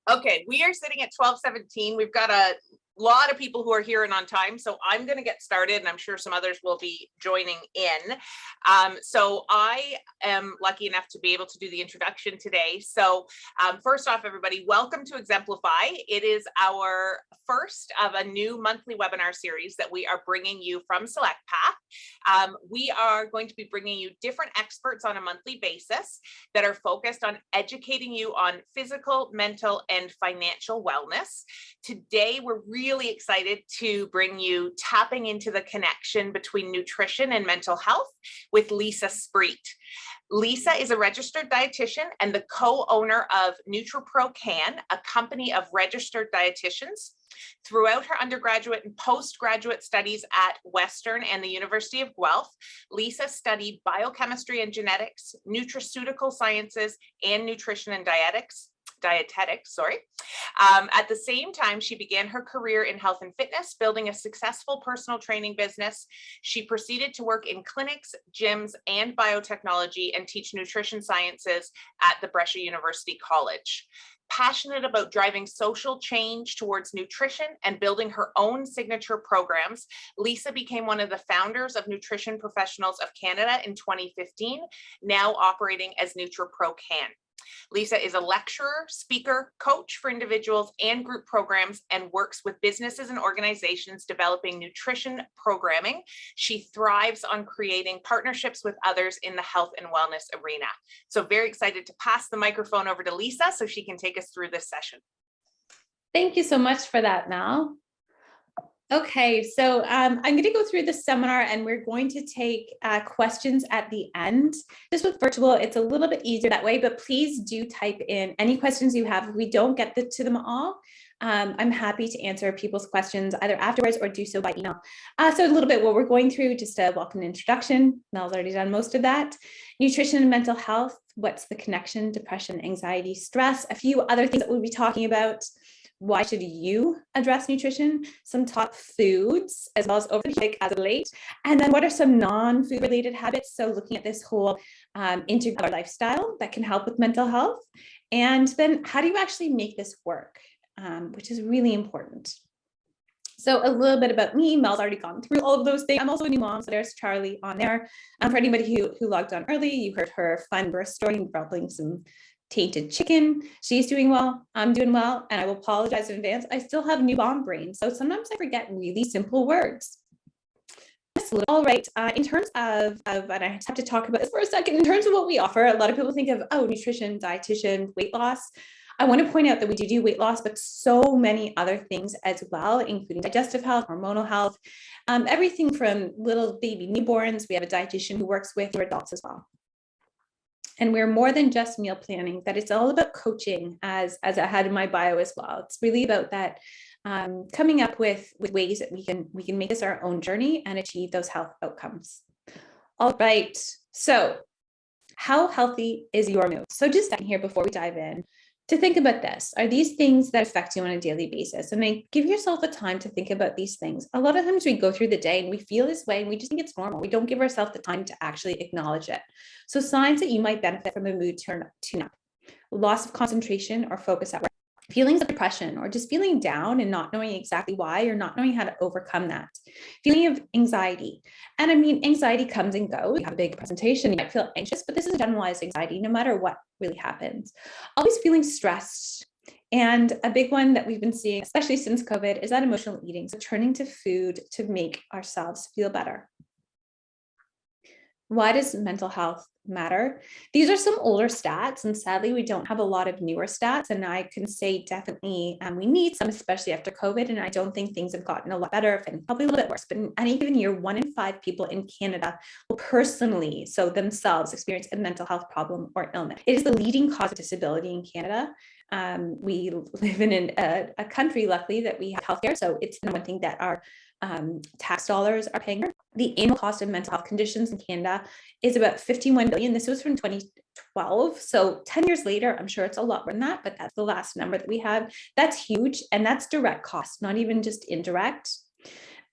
Okay, we are sitting at 12:17. We've got a lot of people who are here and on time, so I'm going to get started, and I'm sure some others will be joining in. So I am lucky enough to be able to do the introduction today. So first off, everybody, welcome to Exemplify. It is our first of a new monthly webinar series that we are bringing you from Select Path. We are going to be bringing you different experts on a monthly basis that are focused on educating you on physical, mental, and financial wellness. Today, we're really excited to bring you tapping into the connection between nutrition and mental health with Lisa Spriet. Lisa is a registered dietitian and the co-owner of NutriProCan, a company of registered dietitians. Throughout her undergraduate and postgraduate studies at Western and the University of Guelph, Lisa studied biochemistry and genetics, nutraceutical sciences, and nutrition and dietetics. At the same time, she began her career in health and fitness, building a successful personal training business. She proceeded to work in clinics, gyms, and biotechnology and teach nutrition sciences at the Brescia University College. Passionate about driving social change towards nutrition and building her own signature programs, Lisa became one of the founders of Nutrition Professionals of Canada in 2015, now operating as NutriProCan. Lisa is a lecturer, speaker, coach for individuals and group programs, and works with businesses and organizations developing nutrition programming. She thrives on creating partnerships with others in the health and wellness arena. So very excited to pass the microphone over to Lisa so she can take us through this session. Thank you so much for that, Mel. Okay, so I'm going to go through the seminar and we're going to take questions at the end. Just with virtual, it's a little bit easier that way, but please do type in any questions you have. If we don't get to them all, I'm happy to answer people's questions either afterwards or do so by email. So a little bit what we're going through, just a welcome introduction. Mel's already done most of that. Nutrition and mental health, what's the connection, depression, anxiety, stress, a few other things that we'll be talking about. Why should you address nutrition? Some top foods, as well as overtake as of late. And then what are some non-food related habits? So looking at this whole integrated lifestyle that can help with mental health. And then how do you actually make this work, which is really important. So a little bit about me. Mel's already gone through all of those things. I'm also a new mom, so there's Charlie on there. For anybody who logged on early, you heard her fun birth story involving some tainted chicken. She's doing well. I'm doing well. And I will apologize in advance. I still have newborn brain. So sometimes I forget really simple words. All right. In terms of, and I have to talk about this for a second, in terms of what we offer, a lot of people think of, oh, nutrition, dietitian, weight loss. I want to point out that we do weight loss, but so many other things as well, including digestive health, hormonal health, everything from little baby newborns. We have a dietitian who works with adults as well. And we're more than just meal planning, that it's all about coaching, as I had in my bio as well. It's really about that coming up with ways that we can make this our own journey and achieve those health outcomes. All right, so how healthy is your mood? So just starting here before we dive in, to think about this. Are these things that affect you on a daily basis? And then give yourself a time to think about these things. A lot of times we go through the day and we feel this way and we just think it's normal. We don't give ourselves the time to actually acknowledge it. So signs that you might benefit from a mood tune-up, loss of concentration or focus at work, feelings of depression, or just feeling down and not knowing exactly why, or not knowing how to overcome that. Feeling of anxiety. And I mean, anxiety comes and goes. You have a big presentation, you might feel anxious, but this is a generalized anxiety, no matter what really happens. Always feeling stressed. And a big one that we've been seeing, especially since COVID, is that emotional eating. So turning to food to make ourselves feel better. Why does mental health matter? These are some older stats, and sadly, we don't have a lot of newer stats. And I can say definitely we need some, especially after COVID. And I don't think things have gotten a lot better, and probably a little bit worse. But in any given year, 1 in 5 people in Canada will personally, so themselves, experience a mental health problem or illness. It is the leading cause of disability in Canada. We live in a country, luckily, that we have healthcare. So it's one thing that our tax dollars are paying. The annual cost of mental health conditions in Canada is about 51 billion. This was from 2012. So 10 years later, I'm sure it's a lot more than that, but that's the last number that we have. That's huge. And that's direct cost, not even just indirect.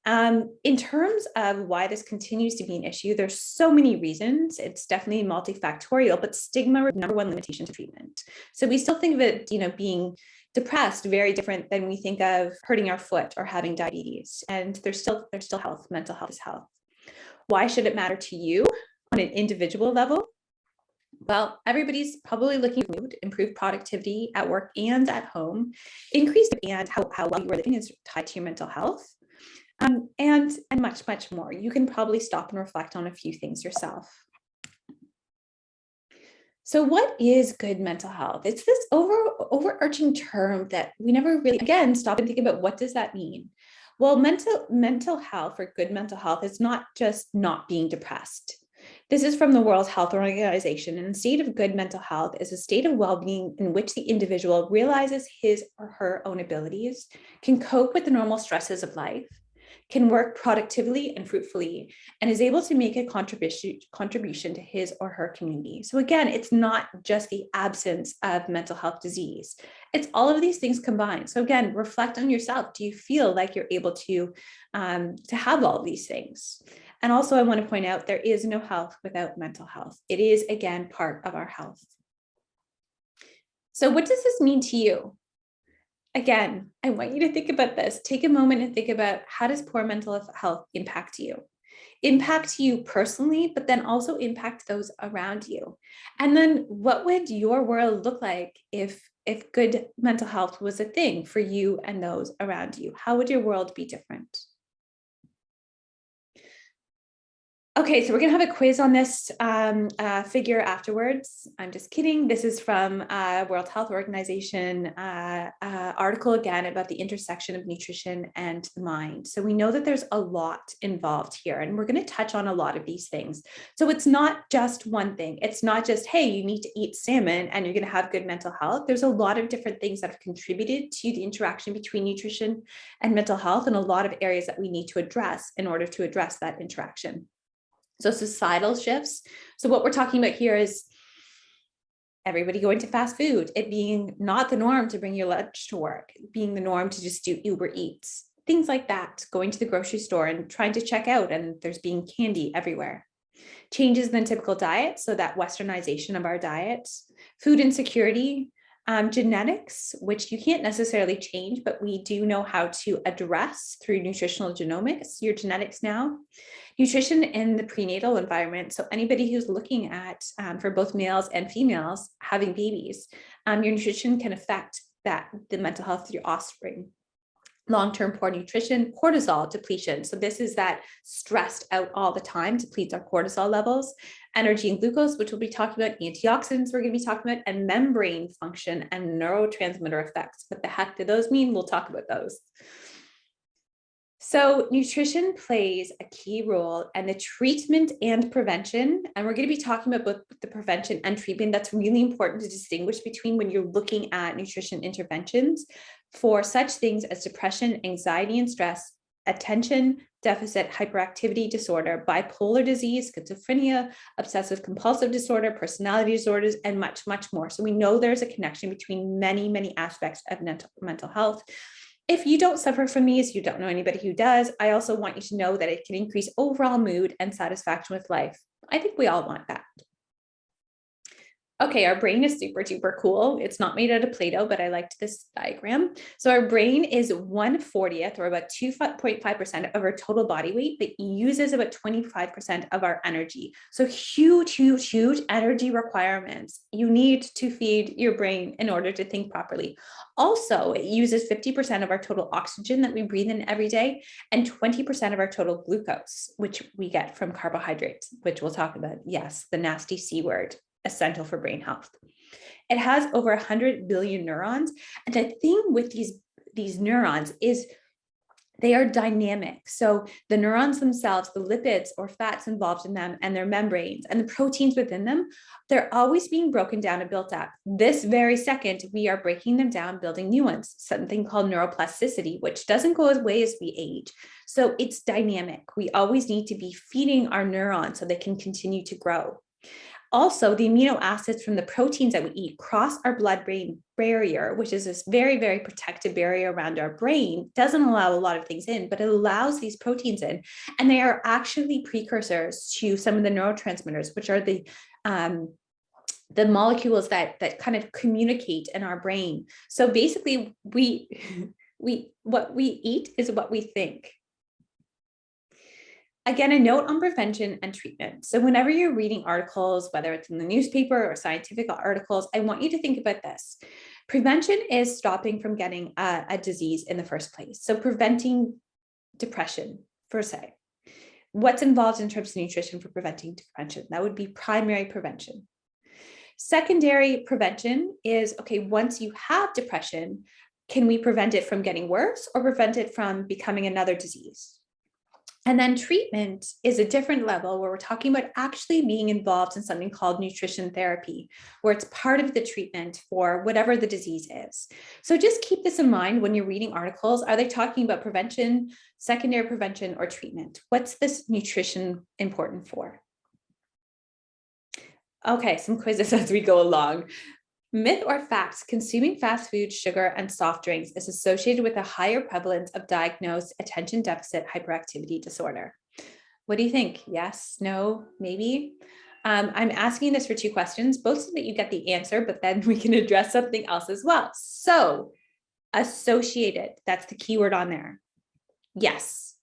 In terms of why this continues to be an issue, there's so many reasons. It's definitely multifactorial, but stigma is number one limitation to treatment. So we still think of it, being depressed very different than we think of hurting our foot or having diabetes. And there's still health. Mental health is health. Why should it matter to you on an individual level? Well, everybody's probably looking for mood, improved productivity at work and at home, increased, and how well you are living is tied to your mental health. And much, much more. You can probably stop and reflect on a few things yourself. So what is good mental health? It's this overarching term that we never really, again, stop and think about what does that mean? Well, mental health or good mental health is not just not being depressed. This is from the World Health Organization, and a state of good mental health is a state of well-being in which the individual realizes his or her own abilities, can cope with the normal stresses of life, can work productively and fruitfully, and is able to make a contribution to his or her community. So again, it's not just the absence of mental health disease. It's all of these things combined. So again, reflect on yourself. Do you feel like you're able to have all of these things? And also I want to point out, there is no health without mental health. It is, again, part of our health. So what does this mean to you? Again, I want you to think about this. Take a moment and think about, how does poor mental health impact you? Impact you personally, but then also impact those around you. And then what would your world look like if good mental health was a thing for you and those around you? How would your world be different? Okay, so we're gonna have a quiz on this figure afterwards. I'm just kidding. This is from World Health Organization article, again, about the intersection of nutrition and the mind. So we know that there's a lot involved here, and we're gonna touch on a lot of these things. So it's not just one thing. It's not just, hey, you need to eat salmon and you're gonna have good mental health. There's a lot of different things that have contributed to the interaction between nutrition and mental health, and a lot of areas that we need to address in order to address that interaction. So societal shifts. So what we're talking about here is everybody going to fast food, it being not the norm to bring your lunch to work, being the norm to just do Uber Eats, things like that, going to the grocery store and trying to check out and there's being candy everywhere. Changes in the typical diet, so that westernization of our diets, food insecurity, genetics, which you can't necessarily change, but we do know how to address through nutritional genomics, your genetics now. Nutrition in the prenatal environment. So anybody who's looking at, for both males and females having babies, your nutrition can affect the mental health of your offspring. Long-term poor nutrition, cortisol depletion. So this is that stressed out all the time, depletes our cortisol levels, energy and glucose, which we'll be talking about, antioxidants we're going to be talking about, and membrane function and neurotransmitter effects. What the heck do those mean? We'll talk about those. So nutrition plays a key role in the treatment and prevention. And we're going to be talking about both the prevention and treatment. That's really important to distinguish between when you're looking at nutrition interventions for such things as depression, anxiety and stress, attention deficit hyperactivity disorder, bipolar disease, schizophrenia, obsessive compulsive disorder, personality disorders, and much, much more. So we know there's a connection between many, many aspects of mental health. If you don't suffer from these, you don't know anybody who does, I also want you to know that it can increase overall mood and satisfaction with life. I think we all want that. Okay, our brain is super duper cool. It's not made out of Play-Doh, but I liked this diagram. So our brain is 1/40th or about 2.5% of our total body weight, but uses about 25% of our energy. So huge, huge, huge energy requirements. You need to feed your brain in order to think properly. Also, it uses 50% of our total oxygen that we breathe in every day and 20% of our total glucose, which we get from carbohydrates, which we'll talk about. Yes, the nasty C word. Essential for brain health. It has over 100 billion neurons. And the thing with these neurons is they are dynamic. So the neurons themselves, the lipids or fats involved in them and their membranes and the proteins within them, they're always being broken down and built up. This very second, we are breaking them down, building new ones, something called neuroplasticity, which doesn't go away as we age. So it's dynamic. We always need to be feeding our neurons so they can continue to grow. Also, the amino acids from the proteins that we eat cross our blood-brain barrier, which is this very, very protective barrier around our brain. Doesn't allow a lot of things in, but it allows these proteins in. And they are actually precursors to some of the neurotransmitters, which are the molecules that kind of communicate in our brain. So basically, what we eat is what we think. Again, a note on prevention and treatment. So whenever you're reading articles, whether it's in the newspaper or scientific articles, I want you to think about this. Prevention is stopping from getting a disease in the first place. So preventing depression, per se. What's involved in terms of nutrition for preventing depression? That would be primary prevention. Secondary prevention is, okay, once you have depression, can we prevent it from getting worse or prevent it from becoming another disease? And then treatment is a different level where we're talking about actually being involved in something called nutrition therapy, where it's part of the treatment for whatever the disease is. So just keep this in mind when you're reading articles. Are they talking about prevention, secondary prevention, or treatment? What's this nutrition important for? Okay, some quizzes as we go along. Myth or fact, consuming fast food, sugar, and soft drinks is associated with a higher prevalence of diagnosed attention deficit hyperactivity disorder. What do you think? Yes, no, maybe? I'm asking this for 2 questions, both so that you get the answer, but then we can address something else as well. So, associated, that's the key word on there. Yes.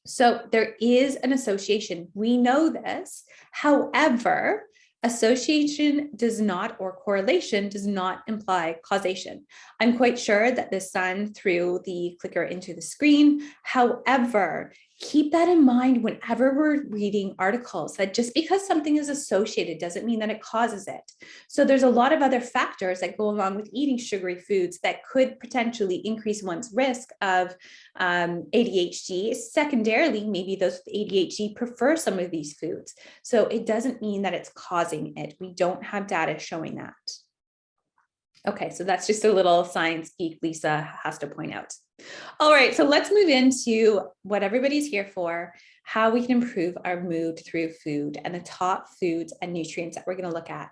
So there is an association. We know this. However, association does not, or correlation does not imply causation. I'm quite sure that the sun threw the clicker into the screen. However, keep that in mind whenever we're reading articles, that just because something is associated doesn't mean that it causes it. So there's a lot of other factors that go along with eating sugary foods that could potentially increase one's risk of ADHD. Secondarily, maybe those with ADHD prefer some of these foods. So it doesn't mean that it's causing it. We don't have data showing that. Okay, so that's just a little science geek Lisa has to point out. All right, so let's move into what everybody's here for, how we can improve our mood through food, and the top foods and nutrients that we're going to look at.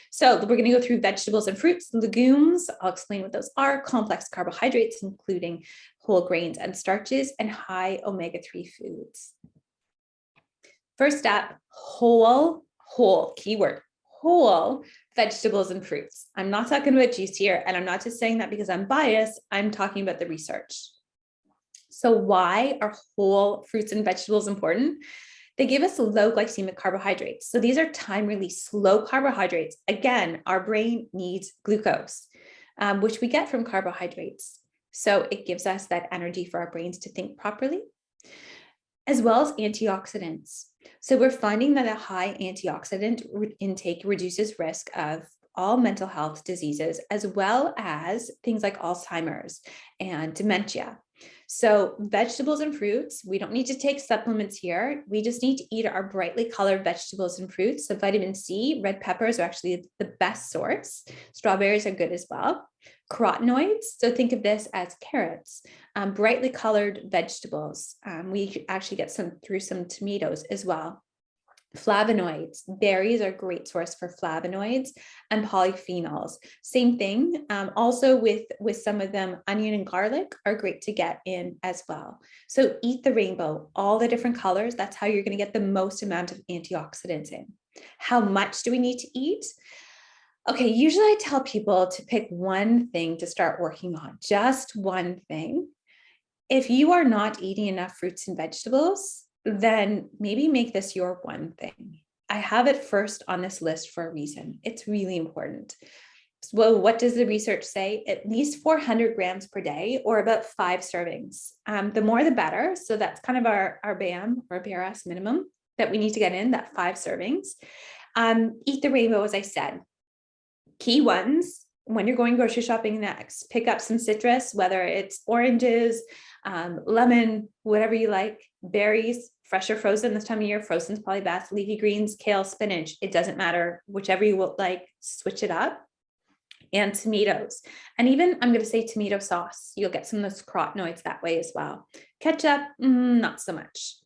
So we're going to go through vegetables and fruits, legumes, I'll explain what those are, complex carbohydrates, including whole grains and starches, and high omega-3 foods. First up, whole, keyword, whole vegetables and fruits. I'm not talking about juice here, and I'm not just saying that because I'm biased, I'm talking about the research. So why are whole fruits and vegetables important? They give us low glycemic carbohydrates. So these are time-release slow carbohydrates. Again, our brain needs glucose, which we get from carbohydrates. So it gives us that energy for our brains to think properly, as well as antioxidants. So we're finding that a high antioxidant intake reduces risk of all mental health diseases, as well as things like Alzheimer's and dementia. So vegetables and fruits, we don't need to take supplements here. We just need to eat our brightly colored vegetables and fruits. So vitamin C, red peppers are actually the best source. Strawberries are good as well. Carotenoids, so think of this as carrots, brightly colored vegetables. We actually get some through some tomatoes as well. Flavonoids, berries are a great source for flavonoids, and polyphenols. Same thing. Also with some of them, onion and garlic are great to get in as well. So eat the rainbow, all the different colors. That's how you're going to get the most amount of antioxidants in. How much do we need to eat? Okay, usually I tell people to pick one thing to start working on, just one thing. If you are not eating enough fruits and vegetables, then maybe make this your one thing. I have it first on this list for a reason. It's really important. Well, what does the research say? At least 400 grams per day, or about 5 servings. The more the better. So that's kind of our BAM or BRS minimum that we need to get in, that 5 servings. Eat the rainbow, as I said. Key ones, when you're going grocery shopping next, pick up some citrus, whether it's oranges, lemon, whatever you like, berries, fresh or frozen this time of year. Frozen's probably best. Leafy greens, kale, spinach. It doesn't matter. Whichever you would like, switch it up. And tomatoes. And even I'm going to say tomato sauce. You'll get some of those carotenoids that way as well. Ketchup, not so much.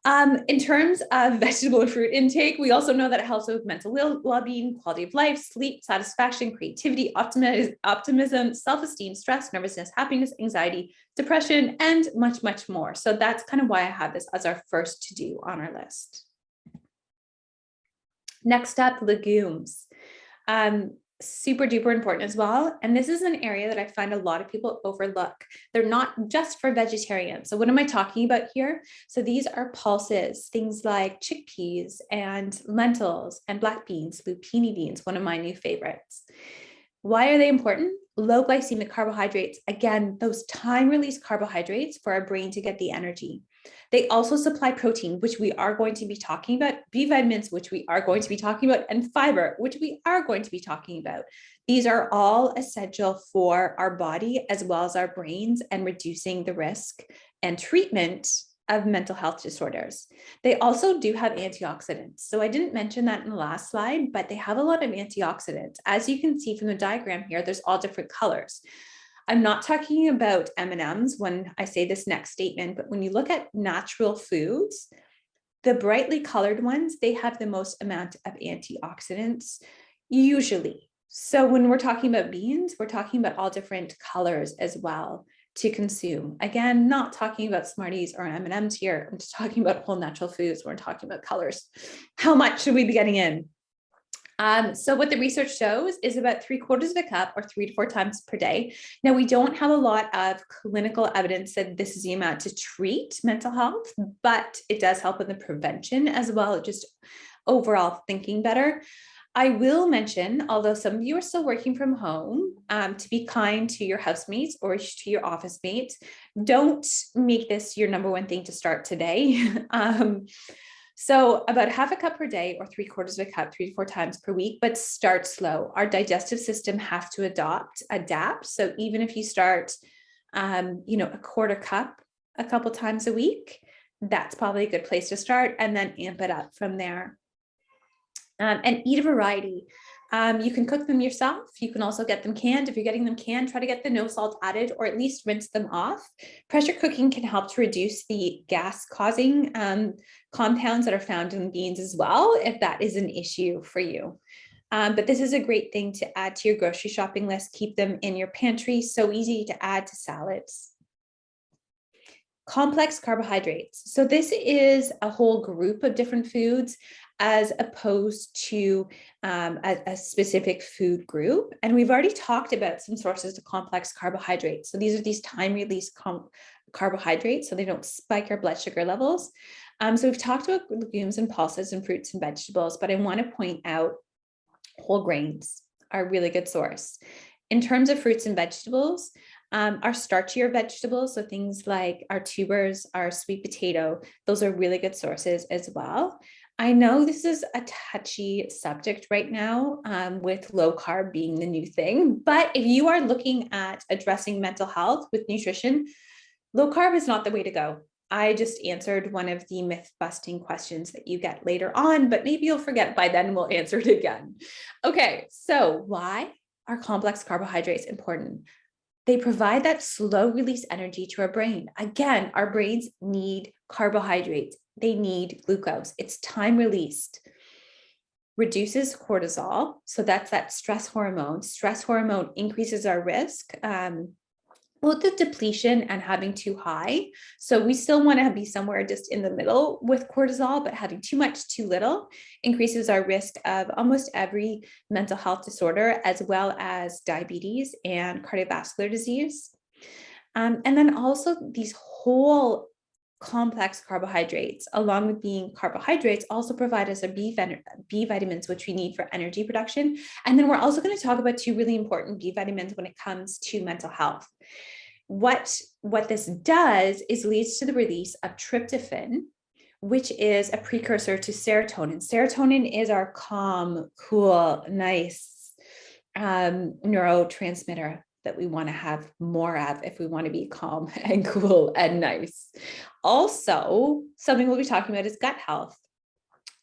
In terms of vegetable and fruit intake, we also know that it helps with mental well-being, quality of life, sleep, satisfaction, creativity, optimism, self-esteem, stress, nervousness, happiness, anxiety, depression, and much, much more. So that's kind of why I have this as our first to do on our list. Next up, legumes. Super duper important as well. And this is an area that I find a lot of people overlook. They're not just for vegetarians. So what am I talking about here? So these are pulses, things like chickpeas and lentils and black beans, lupini beans, one of my new favorites. Why are they important? Low glycemic carbohydrates. Again, those time-release carbohydrates for our brain to get the energy. They also supply protein, which we are going to be talking about, B vitamins, which we are going to be talking about, and fiber, which we are going to be talking about. These are all essential for our body as well as our brains and reducing the risk and treatment of mental health disorders. They also do have antioxidants. So I didn't mention that in the last slide, but they have a lot of antioxidants. As you can see from the diagram here, there's all different colors. I'm not talking about M&Ms when I say this next statement, but when you look at natural foods, the brightly colored ones, they have the most amount of antioxidants, usually. So when we're talking about beans, we're talking about all different colors as well to consume. Again, not talking about Smarties or M&Ms here. I'm just talking about whole natural foods. We're talking about colors. How much should we be getting in? So what the research shows is about 3/4 of a cup or 3 to 4 times per day. Now, we don't have a lot of clinical evidence that this is the amount to treat mental health, but it does help in the prevention as well, just overall thinking better. I will mention, although some of you are still working from home, to be kind to your housemates or to your office mates. Don't make this your number one thing to start today. So about half a cup per day or 3/4 of a cup, 3 to 4 times per week, but start slow. Our digestive system has to adapt. So even if you start, a quarter cup a couple times a week, that's probably a good place to start, and then amp it up from there. And eat a variety. You can cook them yourself. You can also get them canned. If you're getting them canned, try to get the no salt added or at least rinse them off. Pressure cooking can help to reduce the gas causing compounds that are found in beans as well, if that is an issue for you. But this is a great thing to add to your grocery shopping list. Keep them in your pantry. So easy to add to salads. Complex carbohydrates. So this is a whole group of different foods as opposed to a specific food group. And we've already talked about some sources of complex carbohydrates. So these are these time-release carbohydrates, so they don't spike our blood sugar levels. So we've talked about legumes and pulses and fruits and vegetables, but I want to point out whole grains are a really good source. In terms of fruits and vegetables, our starchier vegetables, so things like our tubers, our sweet potato, those are really good sources as well. I know this is a touchy subject right now, with low carb being the new thing, but if you are looking at addressing mental health with nutrition, low carb is not the way to go. I just answered one of the myth busting questions that you get later on, but maybe you'll forget by then and we'll answer it again. Okay, so why are complex carbohydrates important? They provide that slow release energy to our brain. Again, our brains need carbohydrates. They need glucose. It's time released. Reduces cortisol. So that's that stress hormone. Stress hormone increases our risk, both the depletion and having too high. So we still want to be somewhere just in the middle with cortisol, but having too much, too little increases our risk of almost every mental health disorder, as well as diabetes and cardiovascular disease. And then also these whole complex carbohydrates, along with being carbohydrates, also provide us our B vitamins, which we need for energy production. And then we're also going to talk about 2 really important B vitamins when it comes to mental health. What this does is leads to the release of tryptophan, which is a precursor to serotonin. Serotonin is our calm, cool, nice neurotransmitter that we want to have more of if we want to be calm and cool and nice. Also, something we'll be talking about is gut health.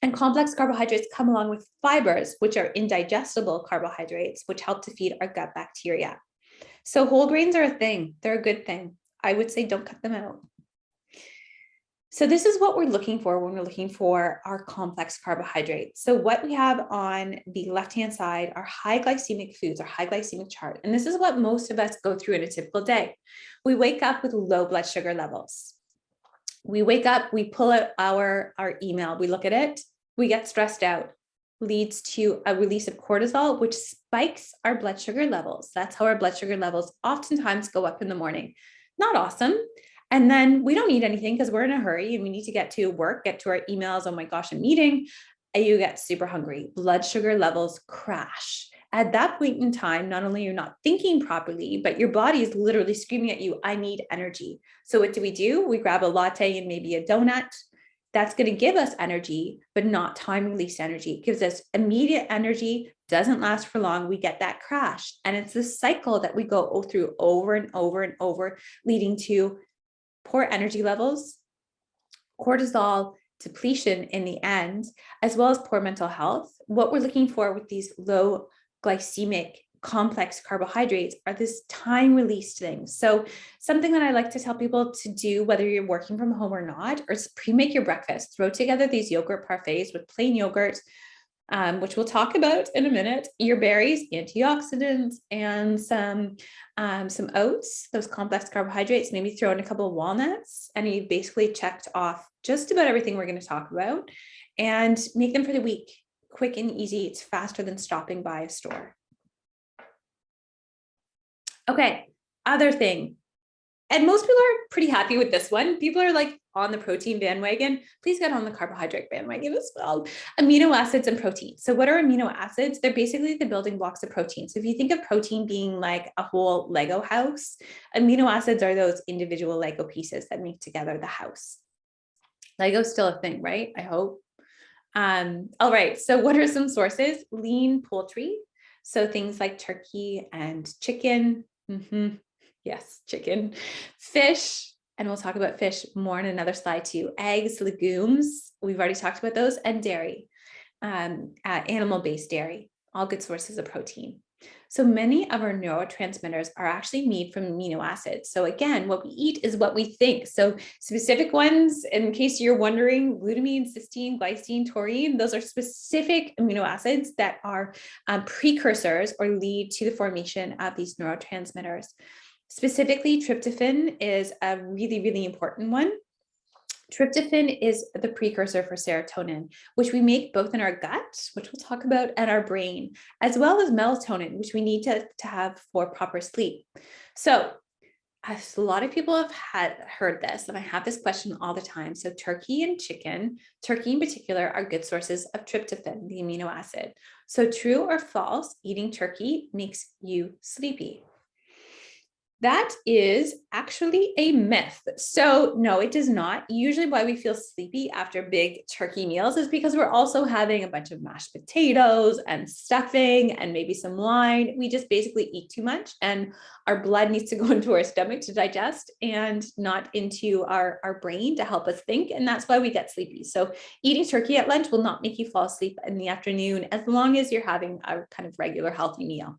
And complex carbohydrates come along with fibers, which are indigestible carbohydrates, which help to feed our gut bacteria. So whole grains are a thing. They're a good thing. I would say don't cut them out. So this is what we're looking for when we're looking for our complex carbohydrates. So what we have on the left-hand side are high glycemic foods or high glycemic chart. And this is what most of us go through in a typical day. We wake up with low blood sugar levels. We wake up, we pull out our email, we look at it, we get stressed out, leads to a release of cortisol, which spikes our blood sugar levels. That's how our blood sugar levels oftentimes go up in the morning. Not awesome. And then we don't eat anything because we're in a hurry and we need to get to work, get to our emails. Oh my gosh, a meeting. And you get super hungry. Blood sugar levels crash. At that point in time, not only you're not thinking properly, but your body is literally screaming at you, I need energy. So what do? We grab a latte and maybe a donut. That's going to give us energy, but not time release energy. It gives us immediate energy, doesn't last for long. We get that crash. And it's this cycle that we go through over and over and over, leading to poor energy levels, cortisol depletion in the end, as well as poor mental health. What we're looking for with these low glycemic complex carbohydrates are this time released things. So something that I like to tell people to do, whether you're working from home or not, or pre-make your breakfast, throw together these yogurt parfaits with plain yogurt, which we'll talk about in a minute, your berries, antioxidants, and some oats, those complex carbohydrates, maybe throw in a couple of walnuts, and you basically checked off just about everything we're going to talk about, and make them for the week. Quick and easy. It's faster than stopping by a store. Okay, other thing. And most people are pretty happy with this one. People are like on the protein bandwagon. Please get on the carbohydrate bandwagon as well. Amino acids and protein. So what are amino acids? They're basically the building blocks of protein. So if you think of protein being like a whole Lego house, amino acids are those individual Lego pieces that make together the house. Lego's still a thing, right? I hope. All right, so what are some sources? Lean poultry. So things like turkey and chicken. Yes, chicken, fish, and we'll talk about fish more in another slide too. Eggs, legumes, we've already talked about those, and dairy, animal-based dairy, all good sources of protein. So many of our neurotransmitters are actually made from amino acids. So again, what we eat is what we think. So specific ones, in case you're wondering, glutamine, cysteine, glycine, taurine, those are specific amino acids that are precursors or lead to the formation of these neurotransmitters. Specifically, tryptophan is a really, really important one. Tryptophan is the precursor for serotonin, which we make both in our gut, which we'll talk about, and our brain, as well as melatonin, which we need to have for proper sleep. So a lot of people have heard this, and I have this question all the time. So turkey and chicken, turkey in particular, are good sources of tryptophan, the amino acid. So true or false, eating turkey makes you sleepy? That is actually a myth. So no, it does not. Usually why we feel sleepy after big turkey meals is because we're also having a bunch of mashed potatoes and stuffing and maybe some wine. We just basically eat too much and our blood needs to go into our stomach to digest and not into our brain to help us think. And that's why we get sleepy. So eating turkey at lunch will not make you fall asleep in the afternoon as long as you're having a kind of regular healthy meal,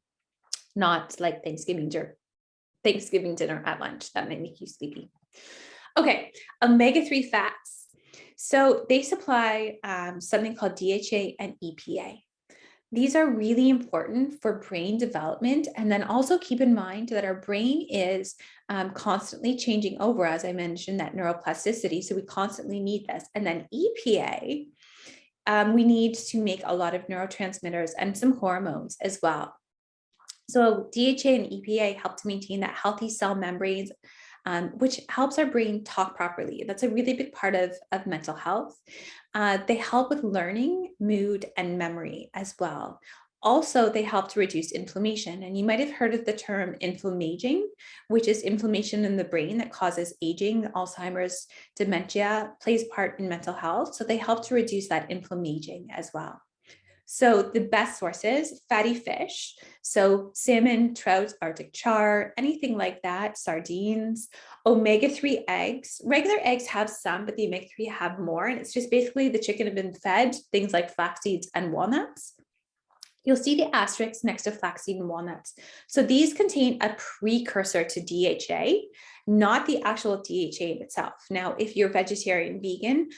not like Thanksgiving dinner at lunch. That might make you sleepy. Okay, omega-3 fats. So they supply something called DHA and EPA. These are really important for brain development. And then also keep in mind that our brain is constantly changing over, as I mentioned, that neuroplasticity. So we constantly need this. And then EPA, we need to make a lot of neurotransmitters and some hormones as well. So DHA and EPA help to maintain that healthy cell membranes, which helps our brain talk properly. That's a really big part of mental health. They help with learning, mood, and memory as well. Also, they help to reduce inflammation. And you might have heard of the term inflammaging, which is inflammation in the brain that causes aging. Alzheimer's, dementia plays part in mental health. So they help to reduce that inflammaging as well. So the best sources, fatty fish, so salmon, trout, Arctic char, anything like that, sardines, omega-3 eggs. Regular eggs have some, but the omega-3 have more. And it's just basically the chicken have been fed things like flax seeds and walnuts. You'll see the asterisk next to flaxseed and walnuts. So these contain a precursor to DHA. not the actual DHA itself. Now, if you're vegetarian, vegan,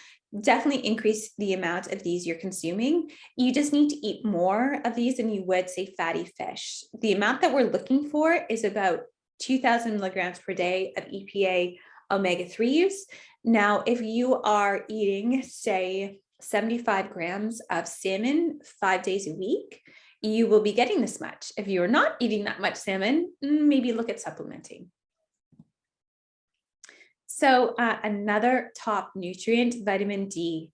definitely increase the amount of these you're consuming. You just need to eat more of these than you would, say, fatty fish. The amount that we're looking for is about 2,000 milligrams per day of EPA omega-3s. Now, if you are eating, say, 75 grams of salmon 5 days a week, you will be getting this much. If you're not eating that much salmon, maybe look at supplementing. So another top nutrient, vitamin D.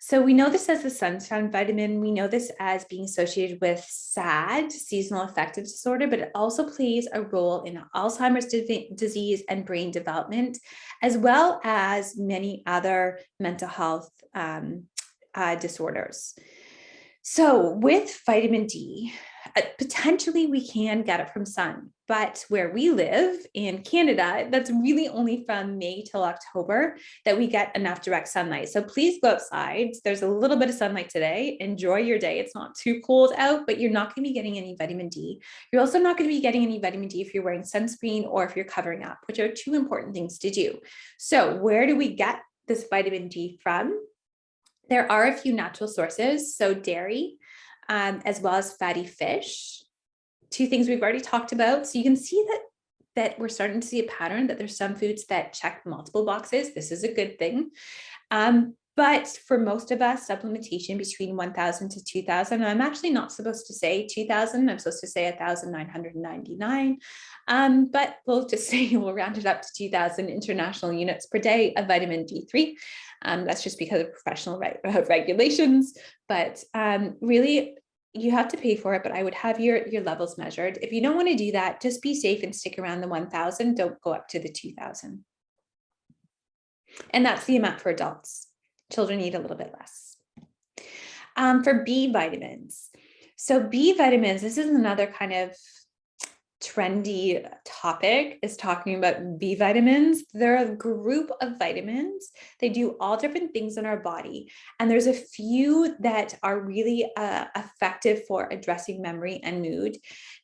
So we know this as the sunshine vitamin. We know this as being associated with SAD, seasonal affective disorder, but it also plays a role in Alzheimer's disease and brain development, as well as many other mental health disorders. So with vitamin D, potentially we can get it from sun, but where we live in Canada, that's really only from May till October that we get enough direct sunlight. So please go outside. There's a little bit of sunlight today. Enjoy your day. It's not too cold out, but you're not going to be getting any vitamin D. You're also not going to be getting any vitamin D if you're wearing sunscreen or if you're covering up, which are two important things to do. So where do we get this vitamin D from? There are a few natural sources, so dairy, as well as fatty fish, two things we've already talked about. So you can see that we're starting to see a pattern that there's some foods that check multiple boxes. This is a good thing. But for most of us, supplementation between 1,000 to 2,000, I'm actually not supposed to say 2,000, I'm supposed to say 1,999, but we'll just say we'll round it up to 2,000 international units per day of vitamin D3. That's just because of professional regulations, but really you have to pay for it, but I would have your levels measured. If you don't want to do that, just be safe and stick around the 1,000, don't go up to the 2,000. And that's the amount for adults. Children need a little bit less. For B vitamins. So B vitamins, this is another kind of trendy topic, is talking about B vitamins. They're a group of vitamins. They do all different things in our body. And there's a few that are really effective for addressing memory and mood.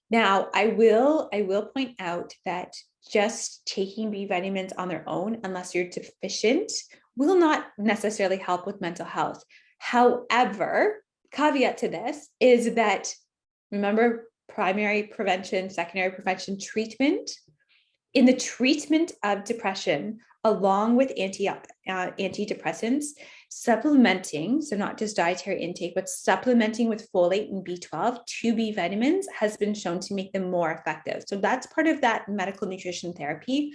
Now, I will point out that just taking B vitamins on their own, unless you're deficient, will not necessarily help with mental health. However, caveat to this is that, remember, primary prevention, secondary prevention, treatment. In the treatment of depression, along with antidepressants, supplementing, so not just dietary intake, but supplementing with folate and B12, 2 B vitamins, has been shown to make them more effective. So that's part of that medical nutrition therapy.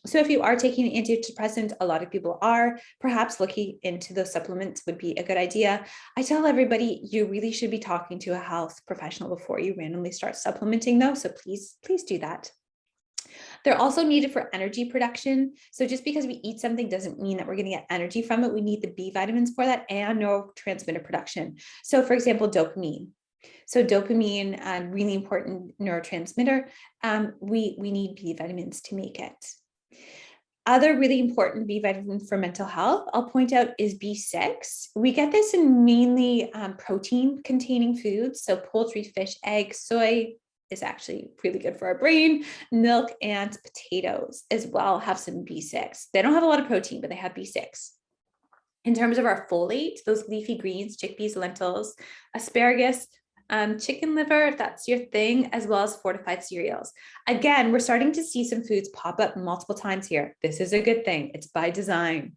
So if you are taking an antidepressant, a lot of people are, perhaps looking into those supplements would be a good idea. I tell everybody you really should be talking to a health professional before you randomly start supplementing though. So please do that. They're also needed for energy production. So just because we eat something doesn't mean that we're going to get energy from it. We need the B vitamins for that and neurotransmitter production. So for example, dopamine. So dopamine, really important neurotransmitter. We need B vitamins to make it. Other really important B vitamins for mental health, I'll point out, is B6. We get this in mainly protein containing foods. So poultry, fish, eggs, soy is actually really good for our brain. Milk and potatoes as well have some B6. They don't have a lot of protein, but they have B6. In terms of our folate, those leafy greens, chickpeas, lentils, asparagus, chicken liver, if that's your thing, as well as fortified cereals. Again, we're starting to see some foods pop up multiple times here. This is a good thing. It's by design.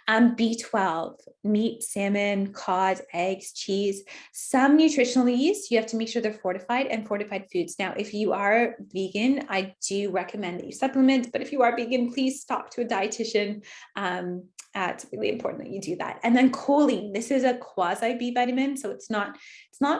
B12, meat, salmon, cod, eggs, cheese. Some nutritional yeast, you have to make sure they're fortified, and fortified foods. Now, if you are vegan, I do recommend that you supplement, but if you are vegan, please talk to a dietitian. It's really important that you do that. And then choline, this is a quasi B vitamin, so it's not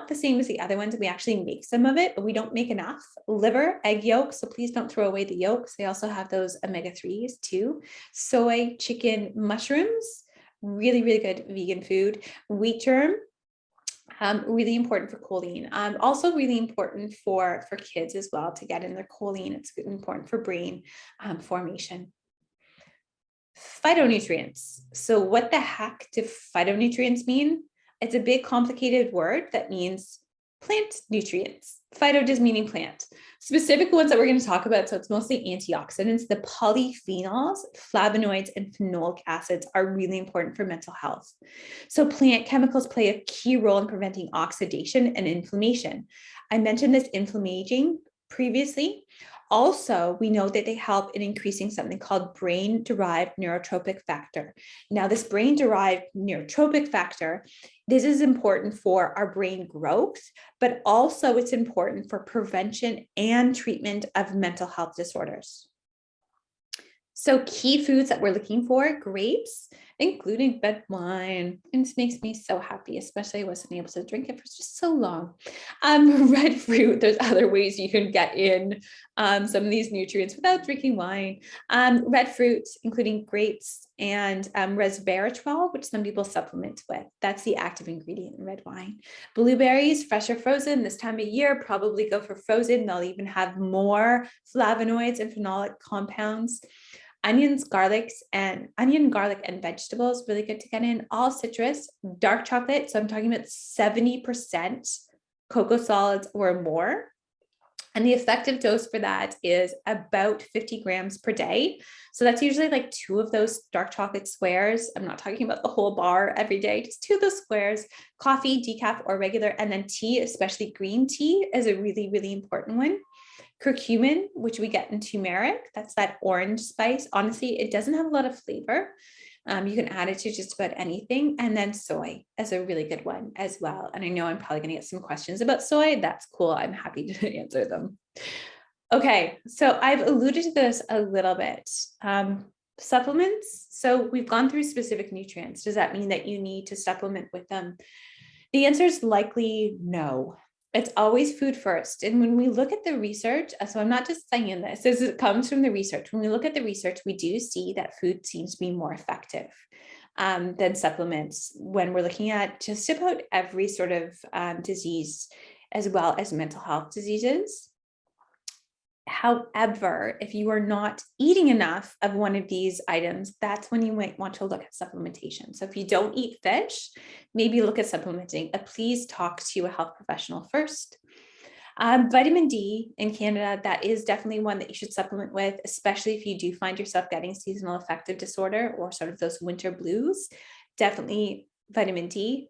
the same as the other ones. We actually make some of it, but we don't make enough. Liver, egg yolks, so please don't throw away the yolks. They also have those omega-3s too. Soy, chicken, mushrooms, really, really good vegan food. Wheat germ, really important for choline. Also really important for kids as well to get in their choline. It's important for brain formation. Phytonutrients. So what the heck do phytonutrients mean? It's a big complicated word that means plant nutrients. Phyto just meaning plant. Specific ones that we're going to talk about, so it's mostly antioxidants. The polyphenols, flavonoids, and phenolic acids are really important for mental health. So plant chemicals play a key role in preventing oxidation and inflammation. I mentioned this inflammaging previously. Also, we know that they help in increasing something called brain-derived neurotrophic factor. Now, this brain-derived neurotrophic factor, this is important for our brain growth, but also it's important for prevention and treatment of mental health disorders. So key foods that we're looking for, grapes, including red wine. And this makes me so happy, especially I wasn't able to drink it for just so long. Red fruit, there's other ways you can get in some of these nutrients without drinking wine. Red fruits, including grapes and resveratrol, which some people supplement with. That's the active ingredient in red wine. Blueberries, fresh or frozen, this time of year, probably go for frozen. They'll even have more flavonoids and phenolic compounds. Onion, garlic, and vegetables, really good to get in. All citrus, dark chocolate. So I'm talking about 70% cocoa solids or more. And the effective dose for that is about 50 grams per day. So that's usually like 2 of those dark chocolate squares. I'm not talking about the whole bar every day, just 2 of those squares, coffee, decaf, or regular. And then tea, especially green tea, is a really, really important one. Curcumin, which we get in turmeric, that's that orange spice. Honestly, it doesn't have a lot of flavor. You can add it to just about anything. And then soy is a really good one as well. And I know I'm probably going to get some questions about soy. That's cool. I'm happy to answer them. Okay, so I've alluded to this a little bit. Supplements. So we've gone through specific nutrients. Does that mean that you need to supplement with them? The answer is likely no. It's always food first. And when we look at the research, so I'm not just saying this, as it comes from the research. When we look at the research, we do see that food seems to be more effective than supplements when we're looking at just about every sort of disease, as well as mental health diseases. However, if you are not eating enough of one of these items, that's when you might want to look at supplementation. So if you don't eat fish, maybe look at supplementing. Please talk to a health professional first. Vitamin D in Canada, that is definitely one that you should supplement with, especially if you do find yourself getting seasonal affective disorder or sort of those winter blues. Definitely vitamin D.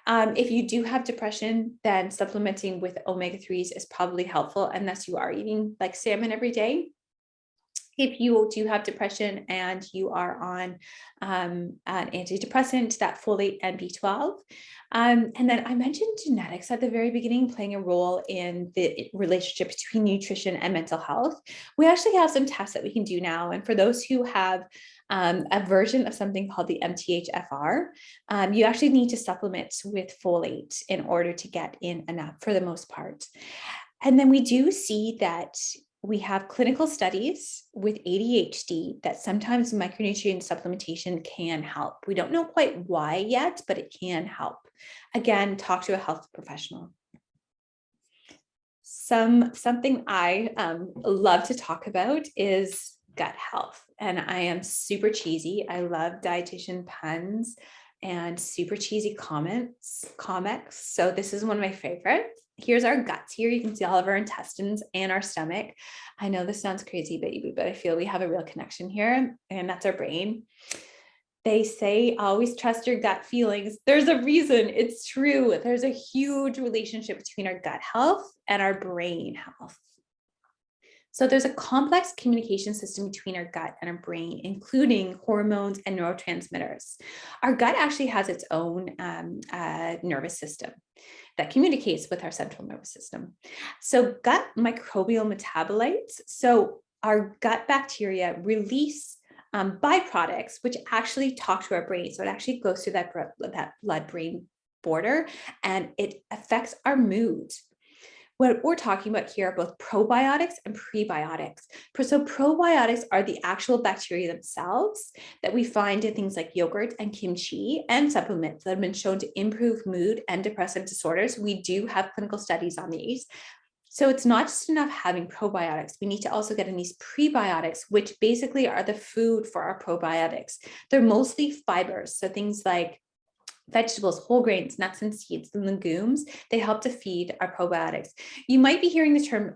If you do have depression, then supplementing with omega-3s is probably helpful unless you are eating like salmon every day. If you do have depression and you are on an antidepressant, that folate and B12. And then I mentioned genetics at the very beginning playing a role in the relationship between nutrition and mental health. We actually have some tests that we can do now. And for those who have a version of something called the MTHFR, you actually need to supplement with folate in order to get in enough for the most part. And then we do see that we have clinical studies with ADHD that sometimes micronutrient supplementation can help. We don't know quite why yet, but it can help. Again, talk to a health professional. Something I love to talk about is gut health. And I am super cheesy. I love dietitian puns and super cheesy comics. So this is one of my favorites. Here's our guts here. You can see all of our intestines and our stomach. I know this sounds crazy, baby, but I feel we have a real connection here, and that's our brain. They say, always trust your gut feelings. There's a reason. It's true. There's a huge relationship between our gut health and our brain health. So there's a complex communication system between our gut and our brain, including hormones and neurotransmitters. Our gut actually has its own nervous system that communicates with our central nervous system. So gut microbial metabolites, so our gut bacteria release byproducts, which actually talk to our brain. So it actually goes through that blood-brain border, and it affects our mood. What we're talking about here are both probiotics and prebiotics. So probiotics are the actual bacteria themselves that we find in things like yogurt and kimchi and supplements that have been shown to improve mood and depressive disorders. We do have clinical studies on these. So it's not just enough having probiotics. We need to also get in these prebiotics, which basically are the food for our probiotics. They're mostly fibers. So things like Vegetables, whole grains, nuts and seeds, and legumes, they help to feed our probiotics. You might be hearing the term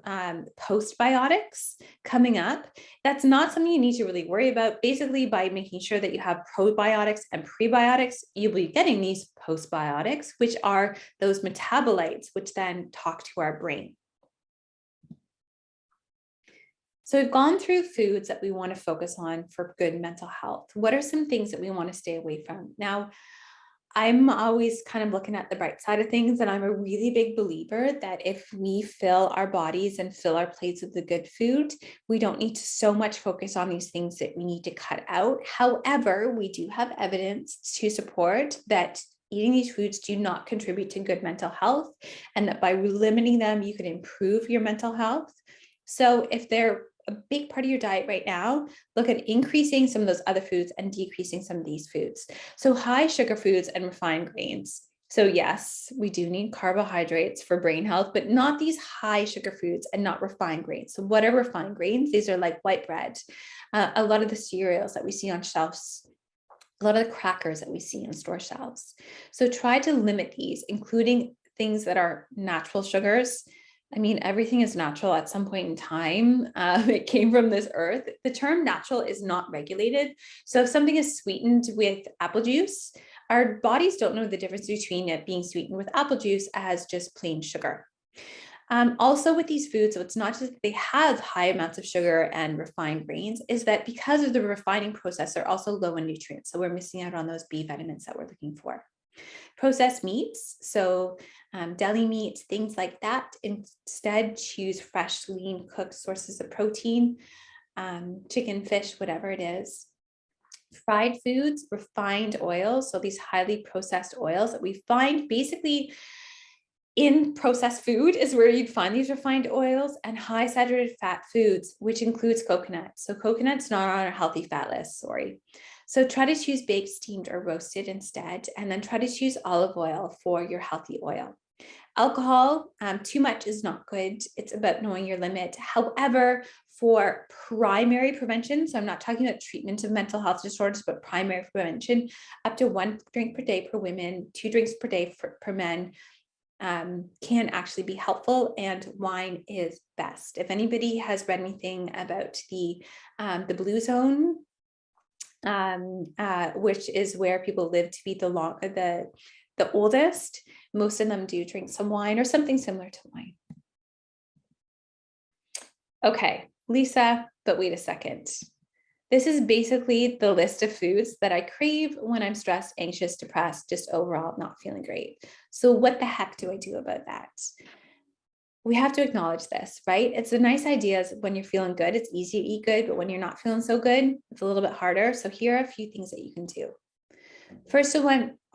postbiotics coming up. That's not something you need to really worry about. Basically, by making sure that you have probiotics and prebiotics, you'll be getting these postbiotics, which are those metabolites, which then talk to our brain. So we've gone through foods that we want to focus on for good mental health. What are some things that we want to stay away from? Now, I'm always kind of looking at the bright side of things, and I'm a really big believer that if we fill our bodies and fill our plates with the good food, we don't need to so much focus on these things that we need to cut out. However, we do have evidence to support that eating these foods do not contribute to good mental health, and that by limiting them, you can improve your mental health. So if they're a big part of your diet right now, look at increasing some of those other foods and decreasing some of these foods. So high sugar foods and refined grains. So yes, we do need carbohydrates for brain health, but not these high sugar foods and not refined grains. So what are refined grains? These are like white bread, a lot of the cereals that we see on shelves, a lot of the crackers that we see on store shelves. So try to limit these, including things that are natural sugars. I mean, everything is natural at some point in time. It came from this earth. The term natural is not regulated. So if something is sweetened with apple juice, our bodies don't know the difference between it being sweetened with apple juice as just plain sugar. Also with these foods, so it's not just that they have high amounts of sugar and refined grains, is that because of the refining process, they're also low in nutrients. So we're missing out on those B vitamins that we're looking for. Processed meats, so deli meats, things like that. Instead, choose fresh, lean, cooked sources of protein, chicken, fish, whatever it is. Fried foods, refined oils, so these highly processed oils that we find basically in processed food is where you'd find these refined oils, and high saturated fat foods, which includes coconut. So coconut's not on our healthy fat list, sorry. So try to choose baked, steamed, or roasted instead, and then try to choose olive oil for your healthy oil. Alcohol, too much is not good. It's about knowing your limit. However, for primary prevention, so I'm not talking about treatment of mental health disorders, but primary prevention, up to 1 drink per day per women, 2 drinks per day per men, can actually be helpful, and wine is best. If anybody has read anything about the blue zone, which is where people live to be the oldest, most of them do drink some wine or something similar to wine. Okay, Lisa, but wait a second. This is basically the list of foods that I crave when I'm stressed, anxious, depressed, just overall not feeling great. So what the heck do I do about that? We have to acknowledge this, right? It's a nice idea when you're feeling good, it's easy to eat good, but when you're not feeling so good, it's a little bit harder. So here are a few things that you can do. First of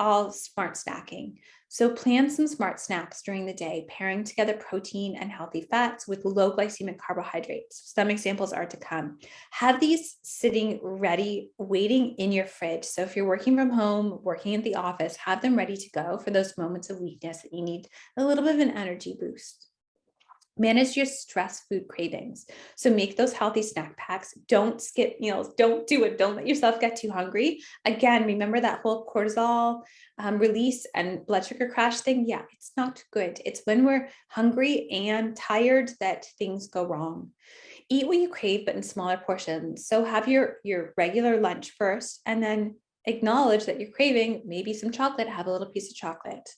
all, smart snacking. So plan some smart snacks during the day, pairing together protein and healthy fats with low glycemic carbohydrates. Some examples are to come. Have these sitting ready, waiting in your fridge. So if you're working from home, working at the office, have them ready to go for those moments of weakness that you need a little bit of an energy boost. Manage your stress food cravings. So make those healthy snack packs. Don't skip meals. Don't do it. Don't let yourself get too hungry. Again, remember that whole cortisol release and blood sugar crash thing. Yeah, it's not good. It's when we're hungry and tired that things go wrong. Eat what you crave, but in smaller portions. So have your regular lunch first, and then acknowledge that you're craving maybe some chocolate. Have a little piece of chocolate.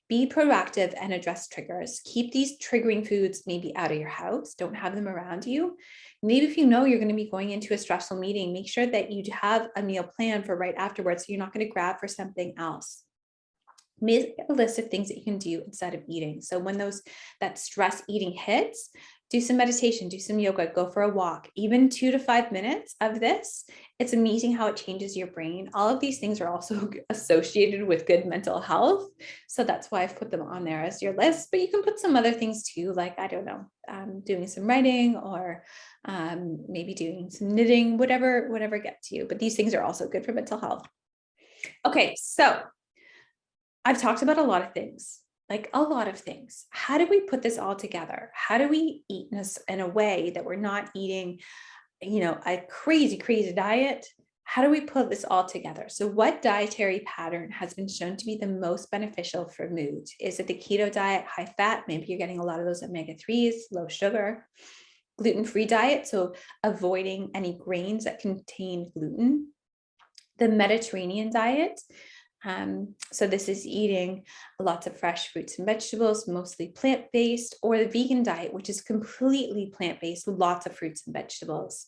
Be proactive and address triggers. Keep these triggering foods maybe out of your house. Don't have them around you. Maybe if you know you're going to be going into a stressful meeting, make sure that you have a meal plan for right afterwards, so you're not going to grab for something else. Make a list of things that you can do instead of eating. So when that stress eating hits, do some meditation, do some yoga, go for a walk. Even 2 to 5 minutes of this, it's amazing how it changes your brain. All of these things are also associated with good mental health. So that's why I've put them on there as your list, but you can put some other things too, like, I don't know, doing some writing, or maybe doing some knitting, whatever gets you. But these things are also good for mental health. Okay, so I've talked about a lot of things. Like a lot of things. How do we put this all together? How do we eat in a way that we're not eating, a crazy diet? how do we put this all together? So what dietary pattern has been shown to be the most beneficial for mood? Is it the keto diet, high fat? Maybe you're getting a lot of those omega-3s, low sugar, gluten-free diet, so avoiding any grains that contain gluten. The Mediterranean diet, so this is eating lots of fresh fruits and vegetables, mostly plant-based, or the vegan diet, which is completely plant-based with lots of fruits and vegetables.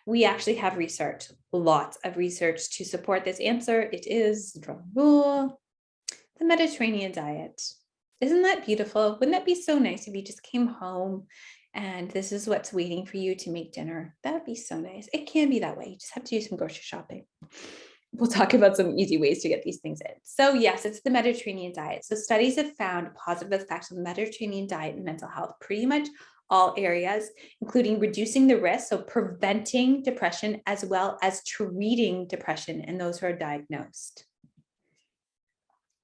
We actually have research, lots of research to support this answer. It is, drum roll, the Mediterranean diet. Isn't that beautiful? Wouldn't that be so nice if you just came home and this is what's waiting for you to make dinner? That'd be so nice. It can be that way. You just have to do some grocery shopping. We'll talk about some easy ways to get these things in. So yes, it's the Mediterranean diet. So studies have found positive effects of the Mediterranean diet and mental health, pretty much all areas, including reducing the risk, so preventing depression, as well as treating depression in those who are diagnosed.